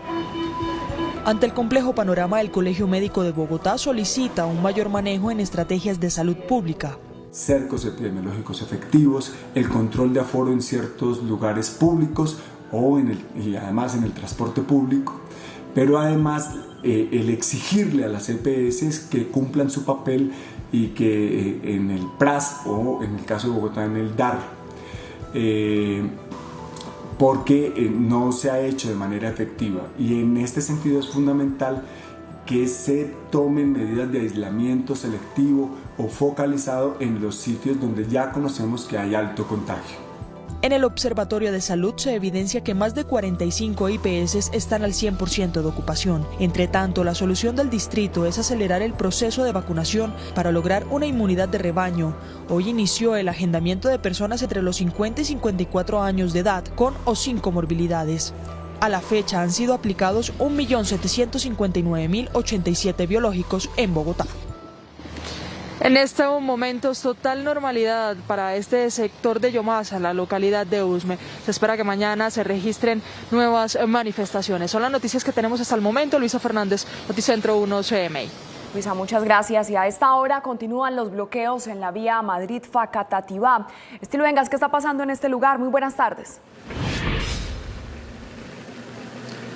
Ante el complejo panorama, el Colegio Médico de Bogotá solicita un mayor manejo en estrategias de salud pública. Cercos epidemiológicos efectivos, el control de aforo en ciertos lugares públicos y además en el transporte público, pero además el exigirle a las EPS que cumplan su papel y que en el PRAS o en el caso de Bogotá en el DAR, porque no se ha hecho de manera efectiva, y en este sentido es fundamental que se tomen medidas de aislamiento selectivo o focalizado en los sitios donde ya conocemos que hay alto contagio. En el Observatorio de Salud se evidencia que más de 45 IPS están al 100% de ocupación. Entre tanto, la solución del distrito es acelerar el proceso de vacunación para lograr una inmunidad de rebaño. Hoy inició el agendamiento de personas entre los 50 y 54 años de edad con o sin comorbilidades. A la fecha han sido aplicados 1.759.087 biológicos en Bogotá. En estos momentos, total normalidad para este sector de Yomasa, la localidad de Usme. Se espera que mañana se registren nuevas manifestaciones. Son las noticias que tenemos hasta el momento. Luisa Fernández, Noticentro 1 CMI. Luisa, muchas gracias. Y a esta hora continúan los bloqueos en la vía Madrid-Facatativá. Estilo Vengas, ¿qué está pasando en este lugar? Muy buenas tardes.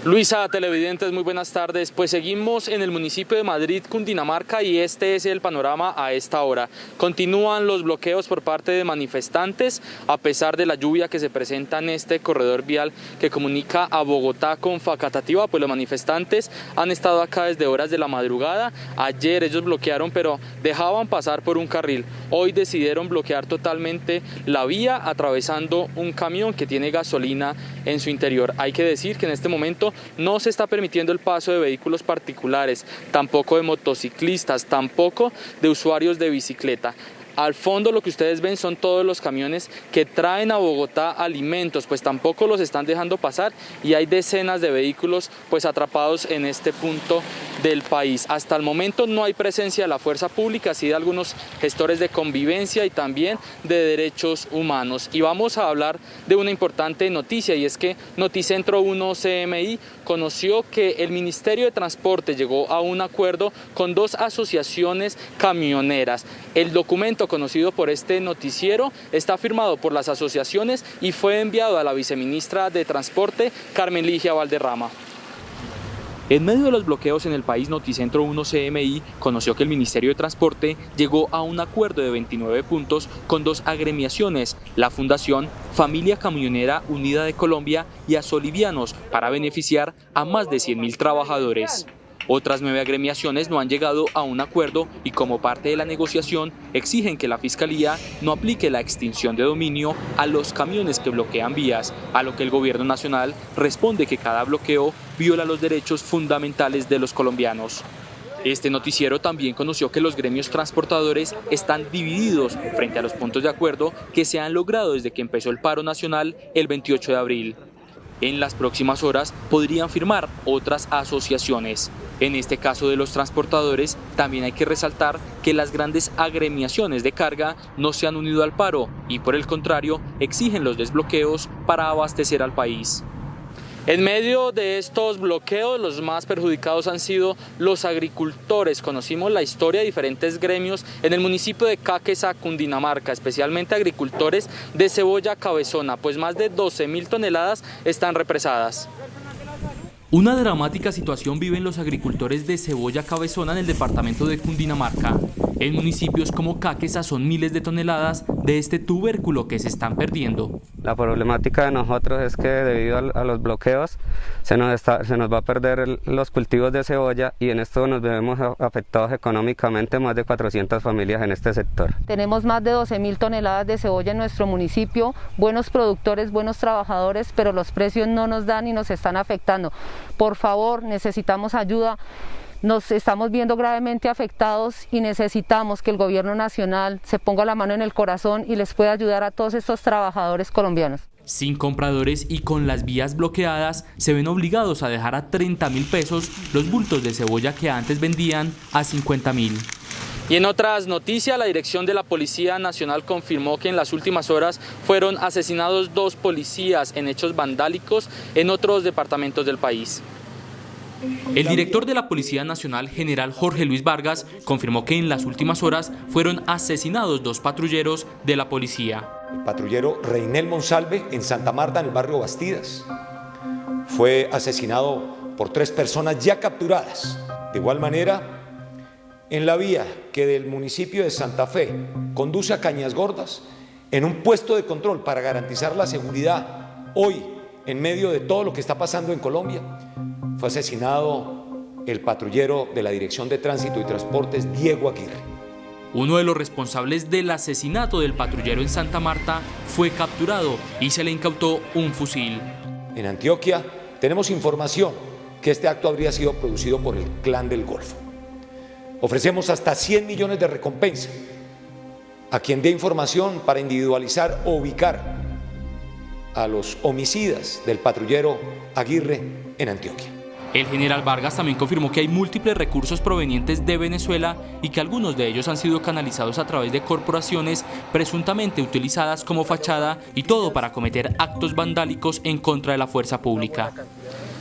Luisa, televidentes, muy buenas tardes. Pues seguimos en el municipio de Madrid, Cundinamarca, y este es el panorama a esta hora. Continúan los bloqueos por parte de manifestantes, a pesar de la lluvia que se presenta en este corredor vial que comunica a Bogotá con Facatativá. Pues los manifestantes han estado acá desde horas de la madrugada. Ayer ellos bloquearon, pero dejaban pasar por un carril. Hoy decidieron bloquear totalmente la vía, atravesando un camión que tiene gasolina en su interior. Hay que decir que en este momento no se está permitiendo el paso de vehículos particulares, tampoco de motociclistas, tampoco de usuarios de bicicleta. Al fondo lo que ustedes ven son todos los camiones que traen a Bogotá alimentos, pues tampoco los están dejando pasar, y hay decenas de vehículos pues atrapados en este punto del país. Hasta el momento no hay presencia de la fuerza pública, sí de algunos gestores de convivencia y también de derechos humanos. Y vamos a hablar de una importante noticia, y es que Noticentro 1 CMI conoció que el Ministerio de Transporte llegó a un acuerdo con dos asociaciones camioneras. El documento conocido por este noticiero está firmado por las asociaciones y fue enviado a la viceministra de Transporte, Carmen Ligia Valderrama. En medio de los bloqueos en el país, Noticentro 1 CMI conoció que el Ministerio de Transporte llegó a un acuerdo de 29 puntos con dos agremiaciones, la Fundación Familia Camionera Unida de Colombia y Asolivianos, para beneficiar a más de 100.000 trabajadores. Otras 9 agremiaciones no han llegado a un acuerdo y, como parte de la negociación, exigen que la Fiscalía no aplique la extinción de dominio a los camiones que bloquean vías, a lo que el Gobierno Nacional responde que cada bloqueo viola los derechos fundamentales de los colombianos. Este noticiero también conoció que los gremios transportadores están divididos frente a los puntos de acuerdo que se han logrado desde que empezó el paro nacional el 28 de abril. En las próximas horas podrían firmar otras asociaciones. En este caso de los transportadores, también hay que resaltar que las grandes agremiaciones de carga no se han unido al paro y, por el contrario, exigen los desbloqueos para abastecer al país. En medio de estos bloqueos, los más perjudicados han sido los agricultores. Conocimos la historia de diferentes gremios en el municipio de Caquesa, Cundinamarca, especialmente agricultores de cebolla cabezona, pues más de 12.000 toneladas están represadas. Una dramática situación viven los agricultores de cebolla cabezona en el departamento de Cundinamarca. En municipios como Caquesa son miles de toneladas de este tubérculo que se están perdiendo. La problemática de nosotros es que debido a los bloqueos se nos va a perder los cultivos de cebolla, y en esto nos vemos afectados económicamente más de 400 familias en este sector. Tenemos más de 12.000 toneladas de cebolla en nuestro municipio, buenos productores, buenos trabajadores, pero los precios no nos dan y nos están afectando. Por favor, necesitamos ayuda. Nos estamos viendo gravemente afectados y necesitamos que el gobierno nacional se ponga la mano en el corazón y les pueda ayudar a todos estos trabajadores colombianos. Sin compradores y con las vías bloqueadas, se ven obligados a dejar a 30.000 pesos los bultos de cebolla que antes vendían a 50.000. Y en otras noticias, la dirección de la Policía Nacional confirmó que en las últimas horas fueron asesinados 2 policías en hechos vandálicos en otros departamentos del país. El director de la Policía Nacional, general Jorge Luis Vargas, confirmó que en las últimas horas fueron asesinados 2 patrulleros de la policía. El patrullero Reinel Monsalve en Santa Marta, en el barrio Bastidas, fue asesinado por 3 personas ya capturadas. De igual manera, en la vía que del municipio de Santa Fe conduce a Cañas Gordas, en un puesto de control para garantizar la seguridad hoy, en medio de todo lo que está pasando en Colombia, fue asesinado el patrullero de la Dirección de Tránsito y Transportes, Diego Aguirre. Uno de los responsables del asesinato del patrullero en Santa Marta fue capturado y se le incautó un fusil. En Antioquia tenemos información que este acto habría sido producido por el Clan del Golfo. Ofrecemos hasta 100 millones de recompensa a quien dé información para individualizar o ubicar a los homicidas del patrullero Aguirre en Antioquia. El general Vargas también confirmó que hay múltiples recursos provenientes de Venezuela y que algunos de ellos han sido canalizados a través de corporaciones presuntamente utilizadas como fachada y todo para cometer actos vandálicos en contra de la fuerza pública.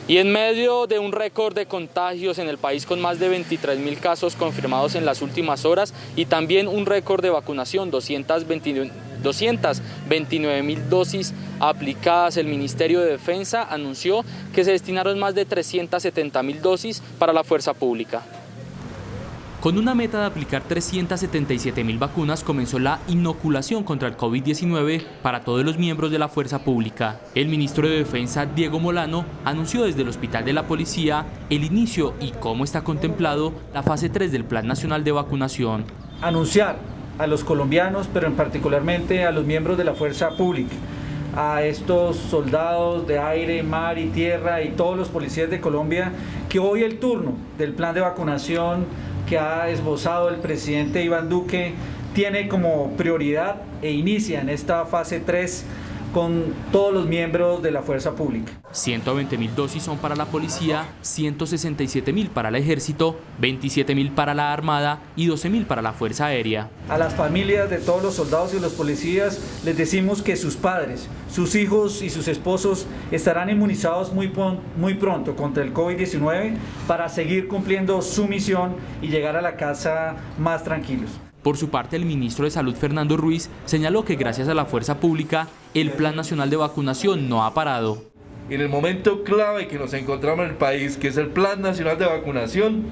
Y en medio de un récord de contagios en el país con más de 23.000 casos confirmados en las últimas horas y también un récord de vacunación, 229.000 dosis aplicadas, el Ministerio de Defensa anunció que se destinaron más de 370.000 dosis para la fuerza pública. Con una meta de aplicar 377.000 vacunas, comenzó la inoculación contra el COVID-19 para todos los miembros de la fuerza pública. El ministro de Defensa, Diego Molano, anunció desde el Hospital de la Policía el inicio y cómo está contemplado la fase 3 del Plan Nacional de Vacunación. Anunciar a los colombianos, pero en particularmente a los miembros de la fuerza pública, a estos soldados de aire, mar y tierra y todos los policías de Colombia, que hoy el turno del plan de vacunación que ha esbozado el presidente Iván Duque tiene como prioridad e inicia en esta fase 3 con todos los miembros de la fuerza pública. 120.000 dosis son para la policía, 167.000 para el ejército, 27.000 para la armada y 12.000 para la fuerza aérea. A las familias de todos los soldados y los policías les decimos que sus padres, sus hijos y sus esposos estarán inmunizados muy pronto contra el COVID-19 para seguir cumpliendo su misión y llegar a la casa más tranquilos. Por su parte, el ministro de Salud, Fernando Ruiz, señaló que gracias a la fuerza pública, el Plan Nacional de Vacunación no ha parado. En el momento clave que nos encontramos en el país, que es el Plan Nacional de Vacunación,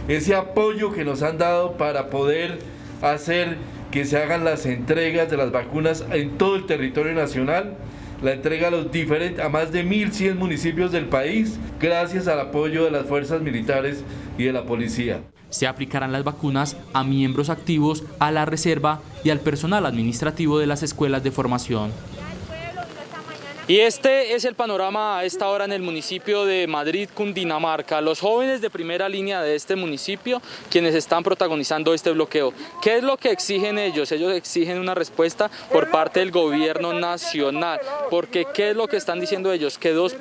ese apoyo que nos han dado para poder hacer que se hagan las entregas de las vacunas en todo el territorio nacional, la entrega a más de 1.100 municipios del país, gracias al apoyo de las fuerzas militares y de la policía. Se aplicarán las vacunas a miembros activos, a la reserva y al personal administrativo de las escuelas de formación. Y este es el panorama a esta hora en el municipio de Madrid, Cundinamarca. Los jóvenes de primera línea de este municipio, quienes están protagonizando este bloqueo. ¿Qué es lo que exigen ellos? Ellos exigen una respuesta por parte del gobierno nacional. Porque ¿qué es lo que están diciendo ellos? Que dos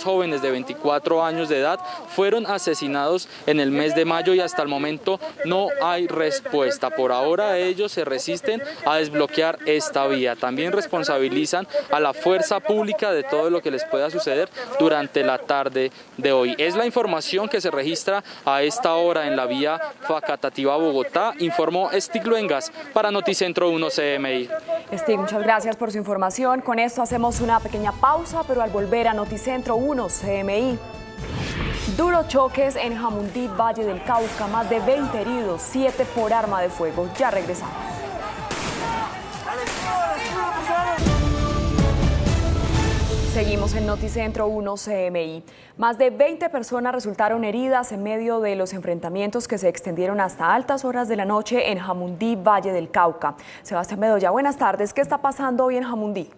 jóvenes de 24 años de edad, fueron asesinados en el mes de mayo y hasta el momento no hay respuesta. Por ahora ellos se resisten a desbloquear esta vía. También responsabilizan a la fuerza pública de todo lo que les pueda suceder durante la tarde de hoy. Es la información que se registra a esta hora en la vía Facatativá-Bogotá, informó Stig Luengas para Noticentro 1 CMI. Stig, muchas gracias por su información. Con esto hacemos una pequeña pausa, pero al volver a Noticentro 1 CMI. Duros choques en Jamundí, Valle del Cauca, más de 20 heridos, 7 por arma de fuego. Ya regresamos. Seguimos en Noticentro 1 CMI. Más de 20 personas resultaron heridas en medio de los enfrentamientos que se extendieron hasta altas horas de la noche en Jamundí, Valle del Cauca. Sebastián Bedoya, buenas tardes. ¿Qué está pasando hoy en Jamundí?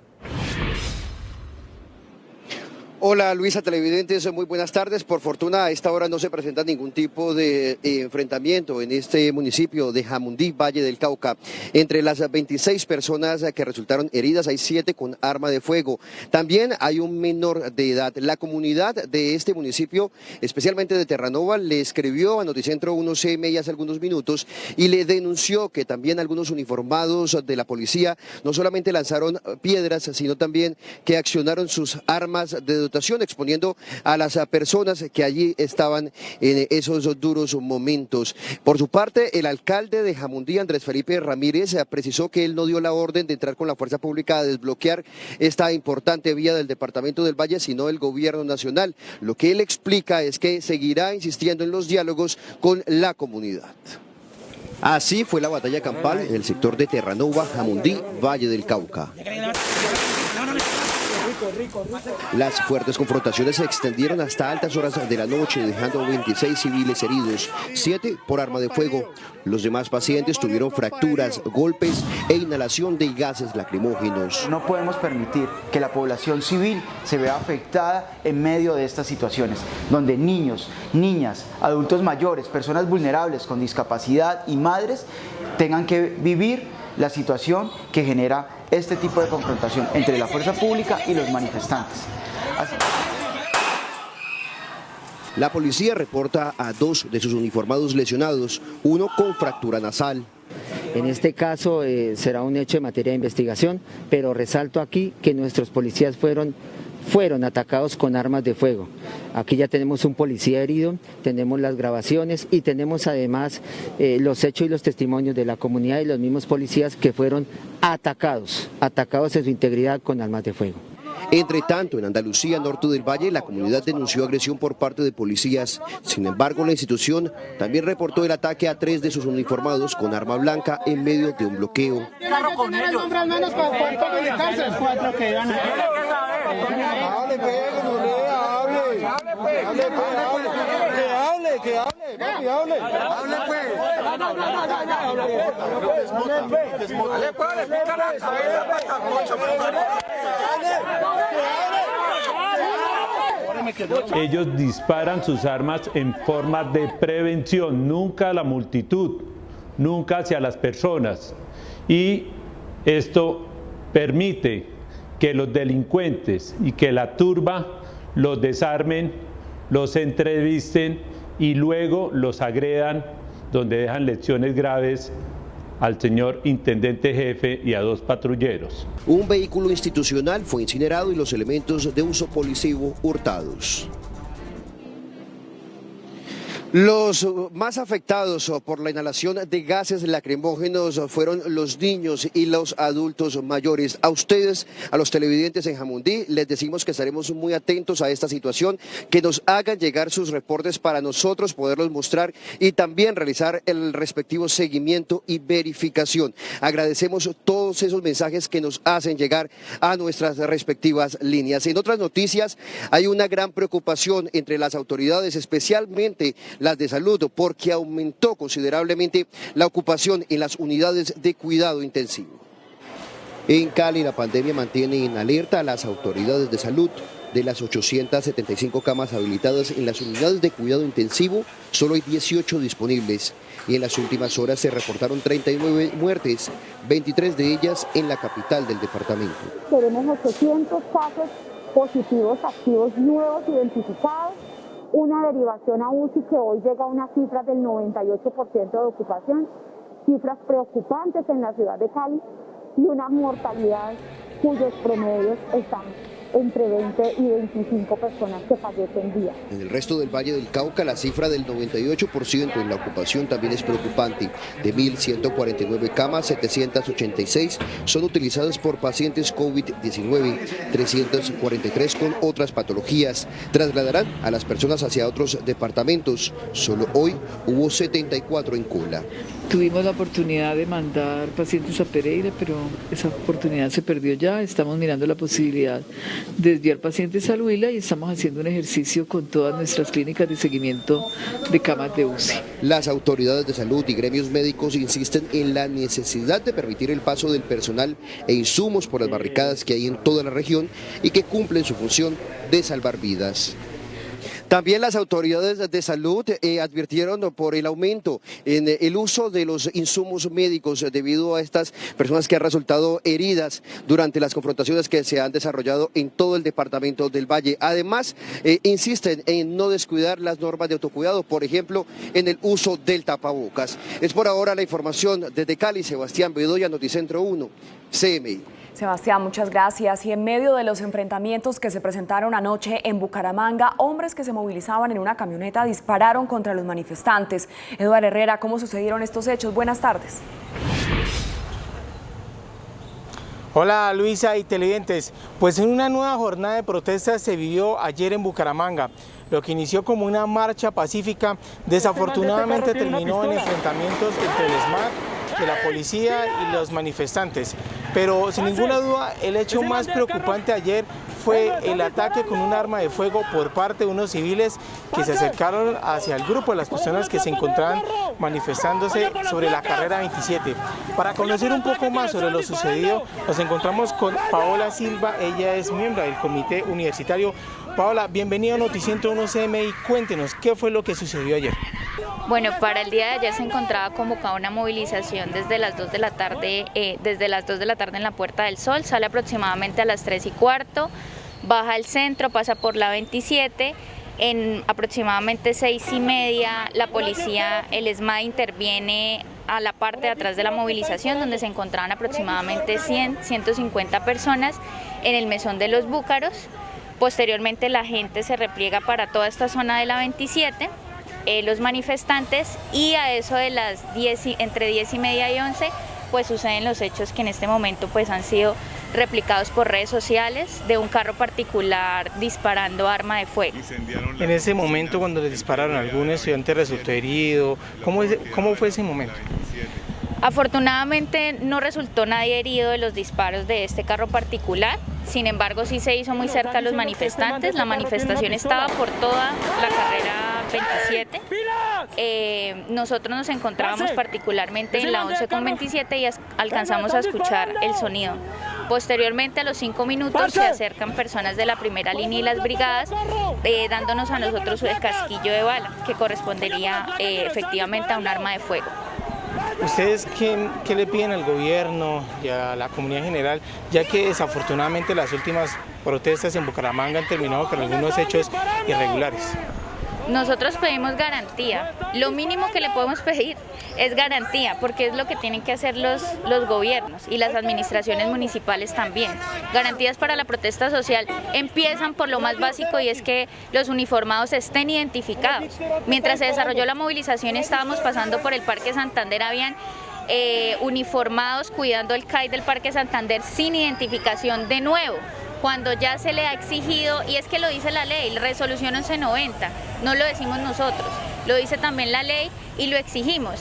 Hola Luisa, televidentes, muy buenas tardes. Por fortuna a esta hora no se presenta ningún tipo de enfrentamiento en este municipio de Jamundí, Valle del Cauca. Entre las 26 personas que resultaron heridas hay 7 con arma de fuego. También hay un menor de edad. La comunidad de este municipio, especialmente de Terranova, le escribió a Noticentro 1 CMI hace algunos minutos y le denunció que también algunos uniformados de la policía no solamente lanzaron piedras, sino también que accionaron sus armas de exponiendo a las personas que allí estaban en esos duros momentos. Por su parte, el alcalde de Jamundí, Andrés Felipe Ramírez, precisó que él no dio la orden de entrar con la fuerza pública a desbloquear esta importante vía del departamento del Valle, sino el gobierno nacional. Lo que él explica es que seguirá insistiendo en los diálogos con la comunidad. Así fue la batalla campal en el sector de Terranova, Jamundí, Valle del Cauca. Las fuertes confrontaciones se extendieron hasta altas horas de la noche, dejando 26 civiles heridos, 7 por arma de fuego. Los demás pacientes tuvieron fracturas, golpes e inhalación de gases lacrimógenos. No podemos permitir que la población civil se vea afectada en medio de estas situaciones, donde niños, niñas, adultos mayores, personas vulnerables con discapacidad y madres tengan que vivir la situación que genera este tipo de confrontación entre la fuerza pública y los manifestantes. La policía reporta a 2 de sus uniformados lesionados, uno con fractura nasal. En este caso será un hecho de materia de investigación, pero resalto aquí que nuestros policías fueron atacados con armas de fuego. Aquí ya tenemos un policía herido, tenemos las grabaciones y tenemos además los hechos y los testimonios de la comunidad y los mismos policías que fueron atacados en su integridad con armas de fuego. Entre tanto, en Andalucía, norte del Valle, la comunidad denunció agresión por parte de policías. Sin embargo, la institución también reportó el ataque a 3 de sus uniformados con arma blanca en medio de un bloqueo. Ellos disparan sus armas en forma de prevención, nunca a la multitud, nunca hacia las personas. Y esto permite que los delincuentes y que la turba los desarmen, los entrevisten y luego los agredan, donde dejan lesiones graves al señor intendente jefe y a 2 patrulleros. Un vehículo institucional fue incinerado y los elementos de uso policivo hurtados. Los más afectados por la inhalación de gases lacrimógenos fueron los niños y los adultos mayores. A ustedes, a los televidentes en Jamundí, les decimos que estaremos muy atentos a esta situación, que nos hagan llegar sus reportes para nosotros poderlos mostrar y también realizar el respectivo seguimiento y verificación. Agradecemos todos esos mensajes que nos hacen llegar a nuestras respectivas líneas. En otras noticias, hay una gran preocupación entre las autoridades, especialmente las de salud, porque aumentó considerablemente la ocupación en las unidades de cuidado intensivo. En Cali, la pandemia mantiene en alerta a las autoridades de salud. De las 875 camas habilitadas en las unidades de cuidado intensivo, solo hay 18 disponibles. Y en las últimas horas se reportaron 39 muertes, 23 de ellas en la capital del departamento. Tenemos 800 casos positivos activos nuevos identificados, una derivación a UCI que hoy llega a una cifra del 98% de ocupación, cifras preocupantes en la ciudad de Cali y una mortalidad cuyos promedios están entre 20 y 25 personas que fallecen día. En el resto del Valle del Cauca, la cifra del 98% en la ocupación también es preocupante. De 1.149 camas, 786 son utilizadas por pacientes COVID-19, 343 con otras patologías. Trasladarán a las personas hacia otros departamentos. Solo hoy hubo 74 en cola. Tuvimos la oportunidad de mandar pacientes a Pereira, pero esa oportunidad se perdió ya. Estamos mirando la posibilidad de desviar pacientes al Huila y estamos haciendo un ejercicio con todas nuestras clínicas de seguimiento de camas de UCI. Las autoridades de salud y gremios médicos insisten en la necesidad de permitir el paso del personal e insumos por las barricadas que hay en toda la región y que cumplen su función de salvar vidas. También las autoridades de salud advirtieron por el aumento en el uso de los insumos médicos debido a estas personas que han resultado heridas durante las confrontaciones que se han desarrollado en todo el departamento del Valle. Además, insisten en no descuidar las normas de autocuidado, por ejemplo, en el uso del tapabocas. Es por ahora la información desde Cali. Sebastián Bedoya, Noticentro 1, CMI. Sebastián, muchas gracias. Y en medio de los enfrentamientos que se presentaron anoche en Bucaramanga, hombres que se movilizaban en una camioneta dispararon contra los manifestantes. Eduardo Herrera, ¿cómo sucedieron estos hechos? Buenas tardes. Hola Luisa y televidentes, pues en una nueva jornada de protestas se vivió ayer en Bucaramanga. Lo que inició como una marcha pacífica, desafortunadamente terminó en enfrentamientos entre el SMAT, de la policía y los manifestantes. Pero sin ninguna duda el hecho más preocupante ayer fue el ataque con un arma de fuego por parte de unos civiles que se acercaron hacia el grupo de las personas que se encontraban manifestándose sobre la carrera 27. Para conocer un poco más sobre lo sucedido, nos encontramos con Paola Silva, ella es miembro del comité universitario. Paola, bienvenida a Noticentro 1 CMI, cuéntenos, ¿qué fue lo que sucedió ayer? Bueno, para el día de ayer se encontraba convocada una movilización desde las 2 de la tarde, en la Puerta del Sol, sale aproximadamente a las 3:15, baja al centro, pasa por la 27, En aproximadamente 6:30 la policía, el ESMAD interviene a la parte de atrás de la movilización, donde se encontraban aproximadamente 150 personas en el mesón de los Búcaros. Posteriormente la gente se repliega para toda esta zona de la 27, los manifestantes, y a eso de las entre 10:30 y 11 pues suceden los hechos que en este momento pues han sido replicados por redes sociales, de un carro particular disparando arma de fuego. En ese momento cuando le dispararon, ¿algún estudiante resultó herido? ¿Cómo fue ese momento? Afortunadamente no resultó nadie herido de los disparos de este carro particular, sin embargo sí se hizo muy cerca a los manifestantes. La manifestación estaba por toda la carrera 27. Nosotros nos encontrábamos particularmente en la 11:27 y alcanzamos a escuchar el sonido. Posteriormente, a los 5 minutos, se acercan personas de la primera línea y las brigadas, dándonos a nosotros el casquillo de bala, que correspondería efectivamente a un arma de fuego. ¿Ustedes qué le piden al gobierno y a la comunidad en general, ya que desafortunadamente las últimas protestas en Bucaramanga han terminado con algunos hechos irregulares? Nosotros pedimos garantía. Lo mínimo que le podemos pedir es garantía, porque es lo que tienen que hacer los gobiernos y las administraciones municipales también. Garantías para la protesta social empiezan por lo más básico, y es que los uniformados estén identificados. Mientras se desarrolló la movilización, estábamos pasando por el Parque Santander, habían uniformados cuidando el CAI del Parque Santander sin identificación de nuevo, cuando ya se le ha exigido, y es que lo dice la ley, la resolución 1190, no lo decimos nosotros, lo dice también la ley y lo exigimos,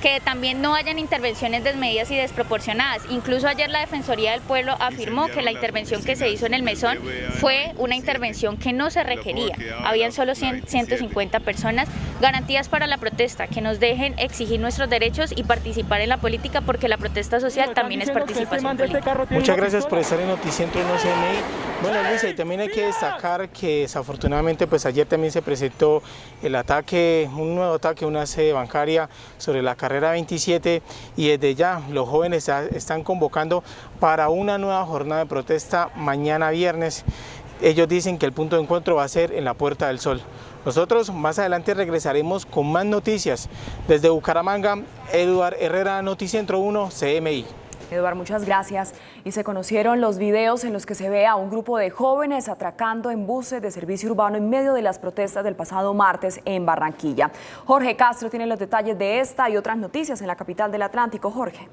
que también no hayan intervenciones desmedidas y desproporcionadas. Incluso ayer la Defensoría del Pueblo afirmó que la intervención que se hizo en el mesón fue una intervención que no se requería. Habían solo 150 personas. Garantías para la protesta, que nos dejen exigir nuestros derechos y participar en la política, porque la protesta social también es participación política. Muchas gracias por estar en Noticentro 1 CMI. Bueno, Luisa, y también hay que destacar que desafortunadamente pues ayer también se presentó el ataque, un nuevo ataque, una sede bancaria sobre la carrera 27, y desde ya los jóvenes están convocando para una nueva jornada de protesta mañana viernes. Ellos dicen que el punto de encuentro va a ser en la Puerta del Sol. Nosotros más adelante regresaremos con más noticias. Desde Bucaramanga, Eduard Herrera, Noticentro 1 CMI. Eduard, muchas gracias. Y se conocieron los videos en los que se ve a un grupo de jóvenes atracando en buses de servicio urbano en medio de las protestas del pasado martes en Barranquilla. Jorge Castro tiene los detalles de esta y otras noticias en la capital del Atlántico. Jorge.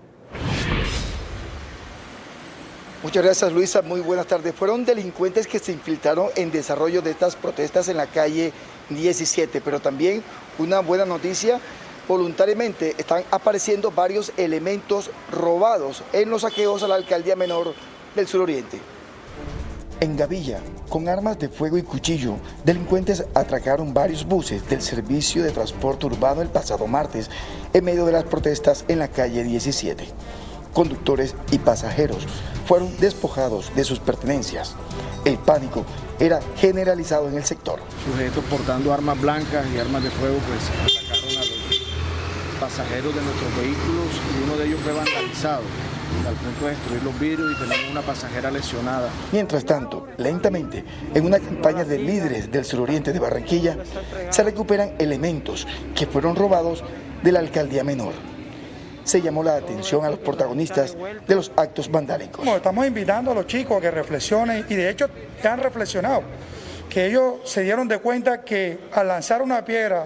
Muchas gracias, Luisa. Muy buenas tardes. Fueron delincuentes que se infiltraron en desarrollo de estas protestas en la calle 17, pero también una buena noticia: voluntariamente están apareciendo varios elementos robados en los saqueos a la alcaldía menor del suroriente. En Gavilla, con armas de fuego y cuchillo, delincuentes atracaron varios buses del servicio de transporte urbano el pasado martes en medio de las protestas en la calle 17. Conductores y pasajeros fueron despojados de sus pertenencias. El pánico era generalizado en el sector. Sujetos portando armas blancas y armas de fuego pues atacaron a los pasajeros de nuestros vehículos, y uno de ellos fue vandalizado al punto de destruir los vidrios, y tenemos una pasajera lesionada. Mientras tanto, lentamente, en una campaña de líderes del suroriente de Barranquilla, se recuperan elementos que fueron robados de la alcaldía menor. Se llamó la atención a los protagonistas de los actos vandálicos. Estamos invitando a los chicos a que reflexionen, y de hecho ya han reflexionado, que ellos se dieron de cuenta que al lanzar una piedra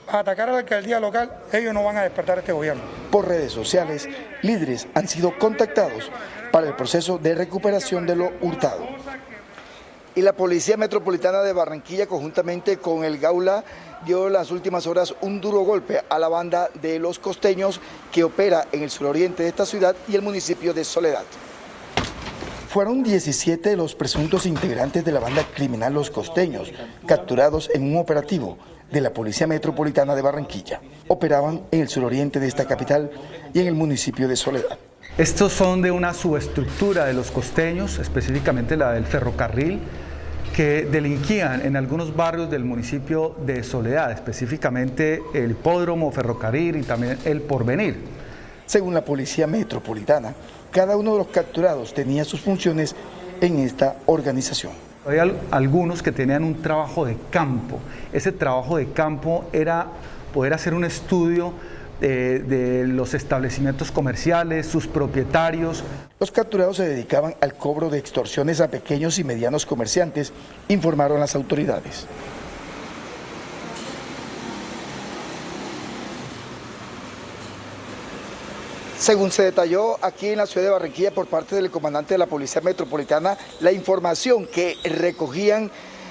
a atacar a la alcaldía local, ellos no van a despertar a este gobierno. Por redes sociales, líderes han sido contactados para el proceso de recuperación de lo hurtado. Y la Policía Metropolitana de Barranquilla, conjuntamente con el Gaula, dio en las últimas horas un duro golpe a la banda de Los Costeños, que opera en el suroriente de esta ciudad y el municipio de Soledad. Fueron 17 los presuntos integrantes de la banda criminal Los Costeños, capturados en un operativo de la Policía Metropolitana de Barranquilla. Operaban en el suroriente de esta capital y en el municipio de Soledad. Estos son de una subestructura de Los Costeños, específicamente la del ferrocarril, que delinquían en algunos barrios del municipio de Soledad, específicamente el Hipódromo, Ferrocarril y también el Porvenir. Según la Policía Metropolitana, cada uno de los capturados tenía sus funciones en esta organización. Hay algunos que tenían un trabajo de campo. Ese trabajo de campo era poder hacer un estudio de los establecimientos comerciales, sus propietarios. Los capturados se dedicaban al cobro de extorsiones a pequeños y medianos comerciantes, informaron las autoridades. Según se detalló aquí en la ciudad de Barranquilla por parte del comandante de la Policía Metropolitana, la información que recogían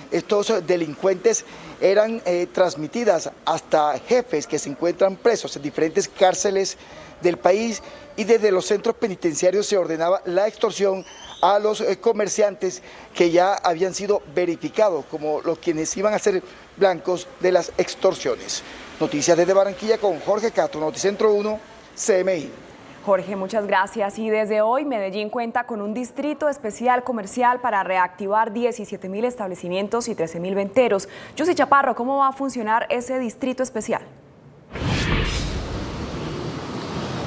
estos delincuentes eran transmitidas hasta jefes que se encuentran presos en diferentes cárceles del país, y desde los centros penitenciarios se ordenaba la extorsión a los comerciantes que ya habían sido verificados como los quienes iban a ser blancos de las extorsiones. Noticias desde Barranquilla con Jorge Castro, Noticentro 1, CMI. Jorge, muchas gracias. Y desde hoy Medellín cuenta con un distrito especial comercial para reactivar 17.000 establecimientos y 13.000 venteros. Yussi Chaparro, ¿cómo va a funcionar ese distrito especial?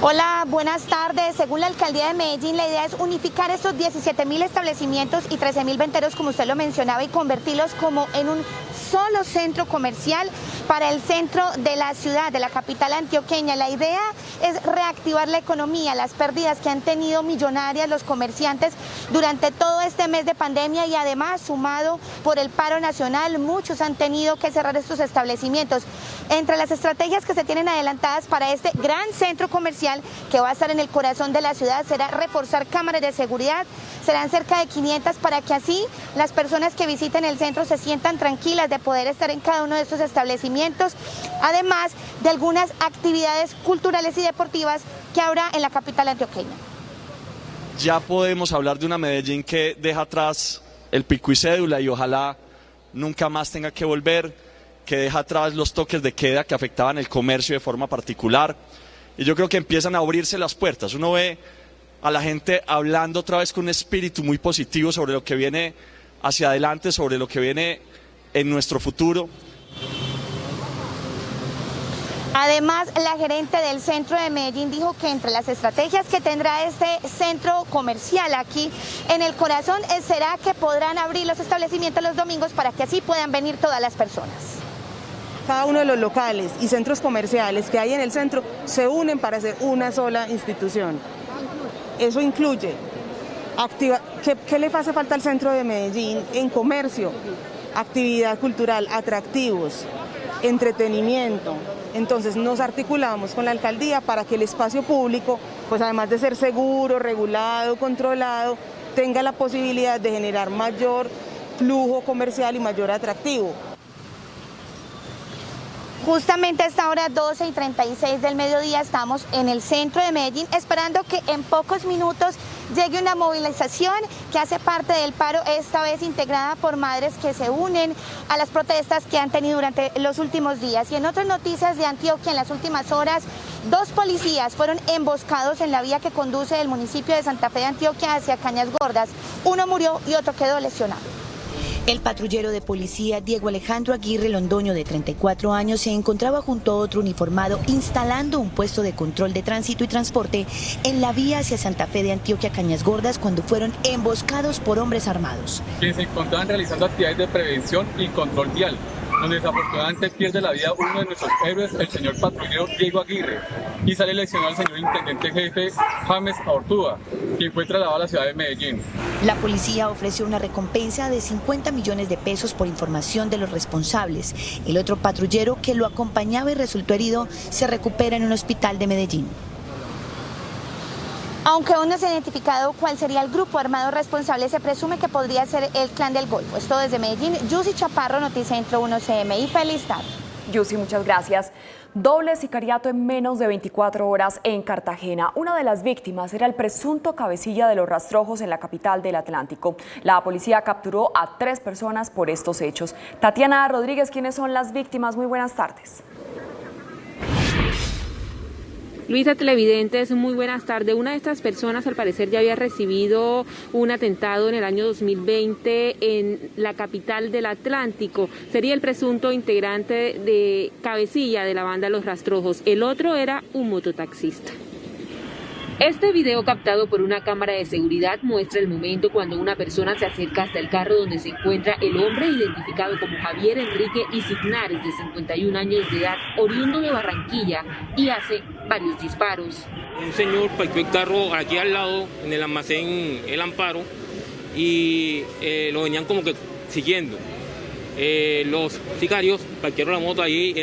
Hola, buenas tardes. Según la Alcaldía de Medellín, la idea es unificar estos 17.000 establecimientos y 13.000 venteros, como usted lo mencionaba, y convertirlos como en un solo centro comercial para el centro de la ciudad, de la capital antioqueña. La idea es reactivar la economía, las pérdidas que han tenido millonarias los comerciantes durante todo este mes de pandemia, y además, sumado por el paro nacional, muchos han tenido que cerrar estos establecimientos. Entre las estrategias que se tienen adelantadas para este gran centro comercial, que va a estar en el corazón de la ciudad, será reforzar cámaras de seguridad. Serán cerca de 500 para que así las personas que visiten el centro se sientan tranquilas de poder estar en cada uno de estos establecimientos, además de algunas actividades culturales y deportivas que habrá en la capital antioqueña. Ya podemos hablar de una Medellín que deja atrás el pico y cédula y ojalá nunca más tenga que volver, que deja atrás los toques de queda que afectaban el comercio de forma particular. Y yo creo que empiezan a abrirse las puertas. Uno ve a la gente hablando otra vez con un espíritu muy positivo sobre lo que viene hacia adelante, sobre lo que viene en nuestro futuro. Además, la gerente del centro de Medellín dijo que entre las estrategias que tendrá este centro comercial aquí en el corazón será que podrán abrir los establecimientos los domingos para que así puedan venir todas las personas. Cada uno de los locales y centros comerciales que hay en el centro se unen para hacer una sola institución. Eso incluye ¿qué le hace falta al centro de Medellín? En comercio, actividad cultural, atractivos, entretenimiento. Entonces nos articulamos con la alcaldía para que el espacio público, pues además de ser seguro, regulado, controlado, tenga la posibilidad de generar mayor flujo comercial y mayor atractivo. Justamente a esta hora, 12:36 del mediodía, estamos en el centro de Medellín esperando que en pocos minutos llegue una movilización que hace parte del paro, esta vez integrada por madres que se unen a las protestas que han tenido durante los últimos días. Y en otras noticias de Antioquia, en las últimas horas, 2 policías fueron emboscados en la vía que conduce del municipio de Santa Fe de Antioquia hacia Cañas Gordas. Uno murió y otro quedó lesionado. El patrullero de policía Diego Alejandro Aguirre Londoño, de 34 años, se encontraba junto a otro uniformado instalando un puesto de control de tránsito y transporte en la vía hacia Santa Fe de Antioquia, Cañas Gordas, cuando fueron emboscados por hombres armados. Quienes se encontraban realizando actividades de prevención y control vial, donde desafortunadamente pierde la vida uno de nuestros héroes, el señor patrullero Diego Aguirre, y sale lesionado el señor intendente jefe James Ortúa, quien fue trasladado a la ciudad de Medellín. La policía ofreció una recompensa de 50 millones de pesos por información de los responsables. El otro patrullero que lo acompañaba y resultó herido se recupera en un hospital de Medellín. Aunque aún no se ha identificado cuál sería el grupo armado responsable, se presume que podría ser el Clan del Golfo. Esto desde Medellín, Yussi Chaparro, Noticentro 1 CMI. Feliz tarde. Yussi, muchas gracias. Doble sicariato en menos de 24 horas en Cartagena. Una de las víctimas era el presunto cabecilla de los rastrojos en la capital del Atlántico. La policía capturó a 3 personas por estos hechos. Tatiana Rodríguez, ¿quiénes son las víctimas? Muy buenas tardes. Luisa, televidentes, muy buenas tardes. Una de estas personas al parecer ya había recibido un atentado en el año 2020 en la capital del Atlántico. Sería el presunto integrante de cabecilla de la banda Los Rastrojos. El otro era un mototaxista. Este video captado por una cámara de seguridad muestra el momento cuando una persona se acerca hasta el carro donde se encuentra el hombre identificado como Javier Enrique Isignares, de 51 años de edad, oriundo de Barranquilla, y hace varios disparos. Un señor parqueó el carro aquí al lado, en el almacén El Amparo, y lo venían como que siguiendo. Los sicarios parquearon la moto ahí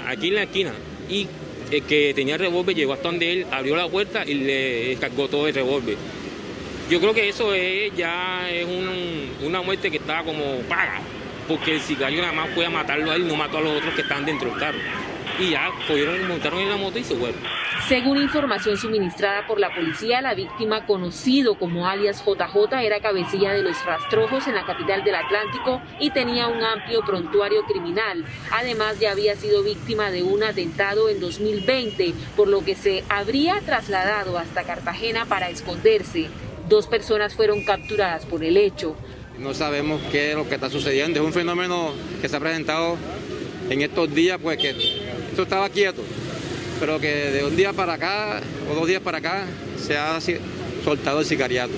aquí en la esquina, y el que tenía el revólver llegó hasta donde él, abrió la puerta y le descargó todo el revólver. Yo creo que eso ya es una muerte que estaba como paga, porque el sicario nada más fue a matarlo a él y no mató a los otros que estaban dentro del carro. Y ya montaron en la moto y se fueron. Según información suministrada por la policía, la víctima, conocido como alias JJ, era cabecilla de los rastrojos en la capital del Atlántico y tenía un amplio prontuario criminal. Además, ya había sido víctima de un atentado en 2020, por lo que se habría trasladado hasta Cartagena para esconderse. 2 personas fueron capturadas por el hecho. No sabemos qué es lo que está sucediendo. Es un fenómeno que se ha presentado en estos días, pues que esto estaba quieto, pero que de un día para acá o 2 días para acá se ha soltado el sicariato.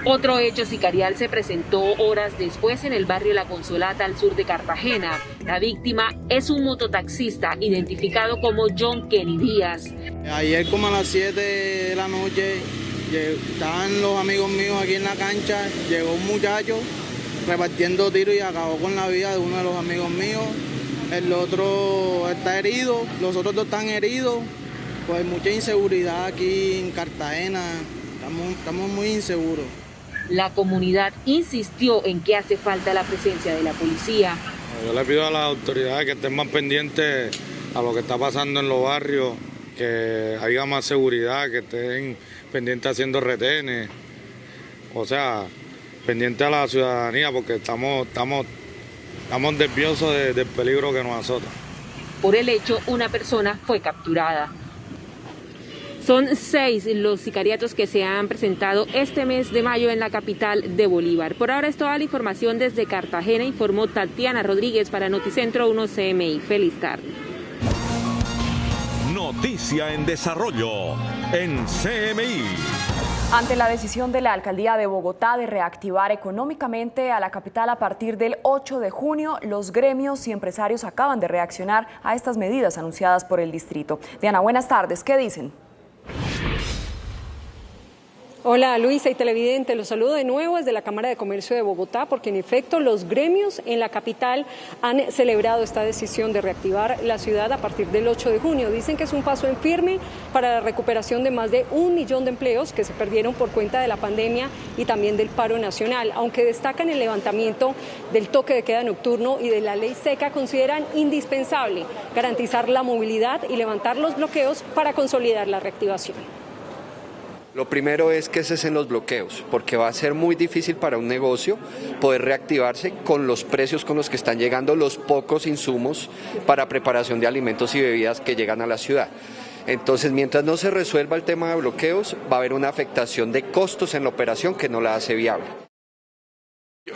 Otro hecho sicarial se presentó horas después en el barrio La Consolata, al sur de Cartagena. La víctima es un mototaxista identificado como John Kenny Díaz. Ayer como a las 7 de la noche estaban los amigos míos aquí en la cancha, llegó un muchacho repartiendo tiros y acabó con la vida de uno de los amigos míos. El otro está herido, los otros 2 están heridos. Pues mucha inseguridad aquí en Cartagena, estamos muy inseguros. La comunidad insistió en que hace falta la presencia de la policía. Yo le pido a las autoridades que estén más pendientes a lo que está pasando en los barrios, que haya más seguridad, que estén pendientes haciendo retenes, o sea, pendientes a la ciudadanía, porque estamos nerviosos del peligro que nos azota. Por el hecho, una persona fue capturada. Son 6 los sicariatos que se han presentado este mes de mayo en la capital de Bolívar. Por ahora es toda la información desde Cartagena, informó Tatiana Rodríguez para Noticentro 1 CMI. Feliz tarde. Noticia en desarrollo en CMI. Ante la decisión de la Alcaldía de Bogotá de reactivar económicamente a la capital a partir del 8 de junio, los gremios y empresarios acaban de reaccionar a estas medidas anunciadas por el distrito. Diana, buenas tardes. ¿Qué dicen? Hola Luisa y televidente, los saludo de nuevo desde la Cámara de Comercio de Bogotá, porque en efecto los gremios en la capital han celebrado esta decisión de reactivar la ciudad a partir del 8 de junio. Dicen que es un paso en firme para la recuperación de más de 1 millón de empleos que se perdieron por cuenta de la pandemia y también del paro nacional. Aunque destacan el levantamiento del toque de queda nocturno y de la ley seca, consideran indispensable garantizar la movilidad y levantar los bloqueos para consolidar la reactivación. Lo primero es que cesen los bloqueos, porque va a ser muy difícil para un negocio poder reactivarse con los precios con los que están llegando los pocos insumos para preparación de alimentos y bebidas que llegan a la ciudad. Entonces, mientras no se resuelva el tema de bloqueos, va a haber una afectación de costos en la operación que no la hace viable.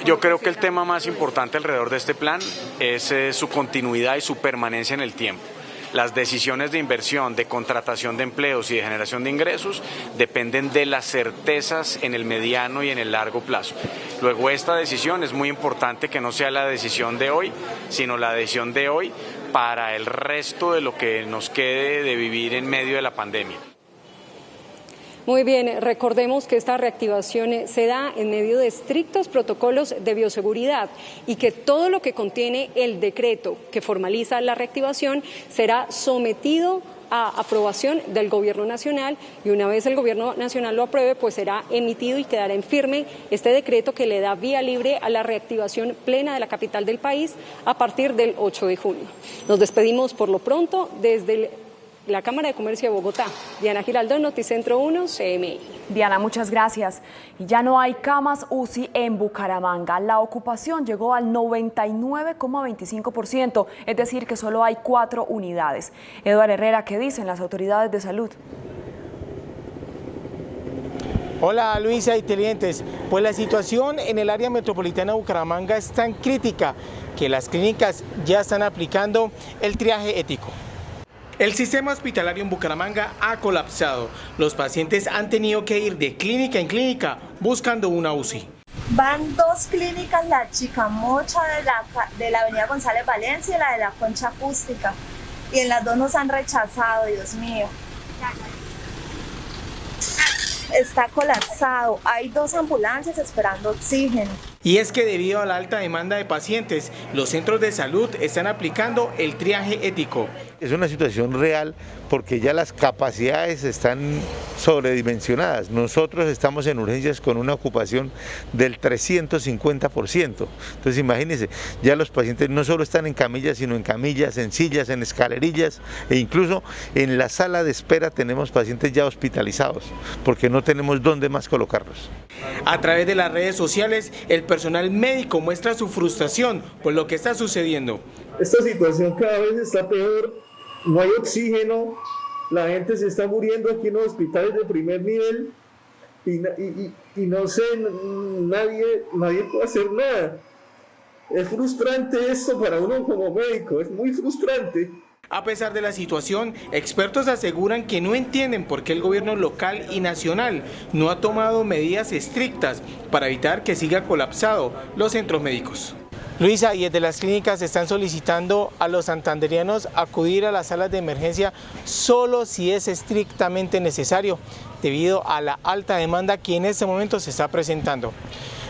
Yo creo que el tema más importante alrededor de este plan es su continuidad y su permanencia en el tiempo. Las decisiones de inversión, de contratación de empleos y de generación de ingresos dependen de las certezas en el mediano y en el largo plazo. Luego, esta decisión es muy importante que no sea la decisión de hoy, sino la decisión de hoy para el resto de lo que nos quede de vivir en medio de la pandemia. Muy bien, recordemos que esta reactivación se da en medio de estrictos protocolos de bioseguridad y que todo lo que contiene el decreto que formaliza la reactivación será sometido a aprobación del Gobierno Nacional, y una vez el Gobierno Nacional lo apruebe, pues será emitido y quedará en firme este decreto que le da vía libre a la reactivación plena de la capital del país a partir del 8 de junio. Nos despedimos por lo pronto desde la Cámara de Comercio de Bogotá. Diana Giraldón, Noticentro 1, CMI. Diana, muchas gracias. Y ya no hay camas UCI en Bucaramanga. La ocupación llegó al 99,25%, es decir, que solo hay 4 unidades. Eduardo Herrera, ¿qué dicen las autoridades de salud? Hola Luisa y televidentes, pues la situación en el área metropolitana de Bucaramanga es tan crítica que las clínicas ya están aplicando el triaje ético. El sistema hospitalario en Bucaramanga ha colapsado. Los pacientes han tenido que ir de clínica en clínica buscando una UCI. Van dos clínicas, la Chicamocha de la avenida González Valencia y la de la Concha Acústica. Y en las dos nos han rechazado, Dios mío. Está colapsado, hay 2 ambulancias esperando oxígeno. Y es que debido a la alta demanda de pacientes, los centros de salud están aplicando el triaje ético. Es una situación real porque ya las capacidades están sobredimensionadas. Nosotros estamos en urgencias con una ocupación del 350%. Entonces imagínense, ya los pacientes no solo están en camillas, sino en camillas, en sillas, en escalerillas e incluso en la sala de espera tenemos pacientes ya hospitalizados porque no tenemos dónde más colocarlos. A través de las redes sociales, el personal médico muestra su frustración por lo que está sucediendo. Esta situación cada vez está peor, no hay oxígeno, la gente se está muriendo aquí en los hospitales de primer nivel y no sé, nadie puede hacer nada. Es frustrante esto para uno como médico, es muy frustrante. A pesar de la situación, expertos aseguran que no entienden por qué el gobierno local y nacional no ha tomado medidas estrictas para evitar que siga colapsado los centros médicos. Luisa, y desde las clínicas están solicitando a los santanderianos acudir a las salas de emergencia solo si es estrictamente necesario, debido a la alta demanda que en este momento se está presentando.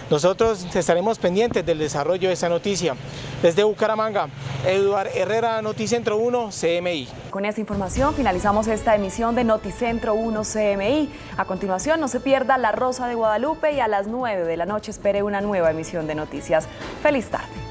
Nosotros estaremos pendientes del desarrollo de esta noticia. Desde Bucaramanga, Eduard Herrera, Noticentro 1, CMI. Con esta información finalizamos esta emisión de Noticentro 1 CMI. A continuación, no se pierda La Rosa de Guadalupe y a las 9 de la noche espere una nueva emisión de noticias. ¡Feliz tarde!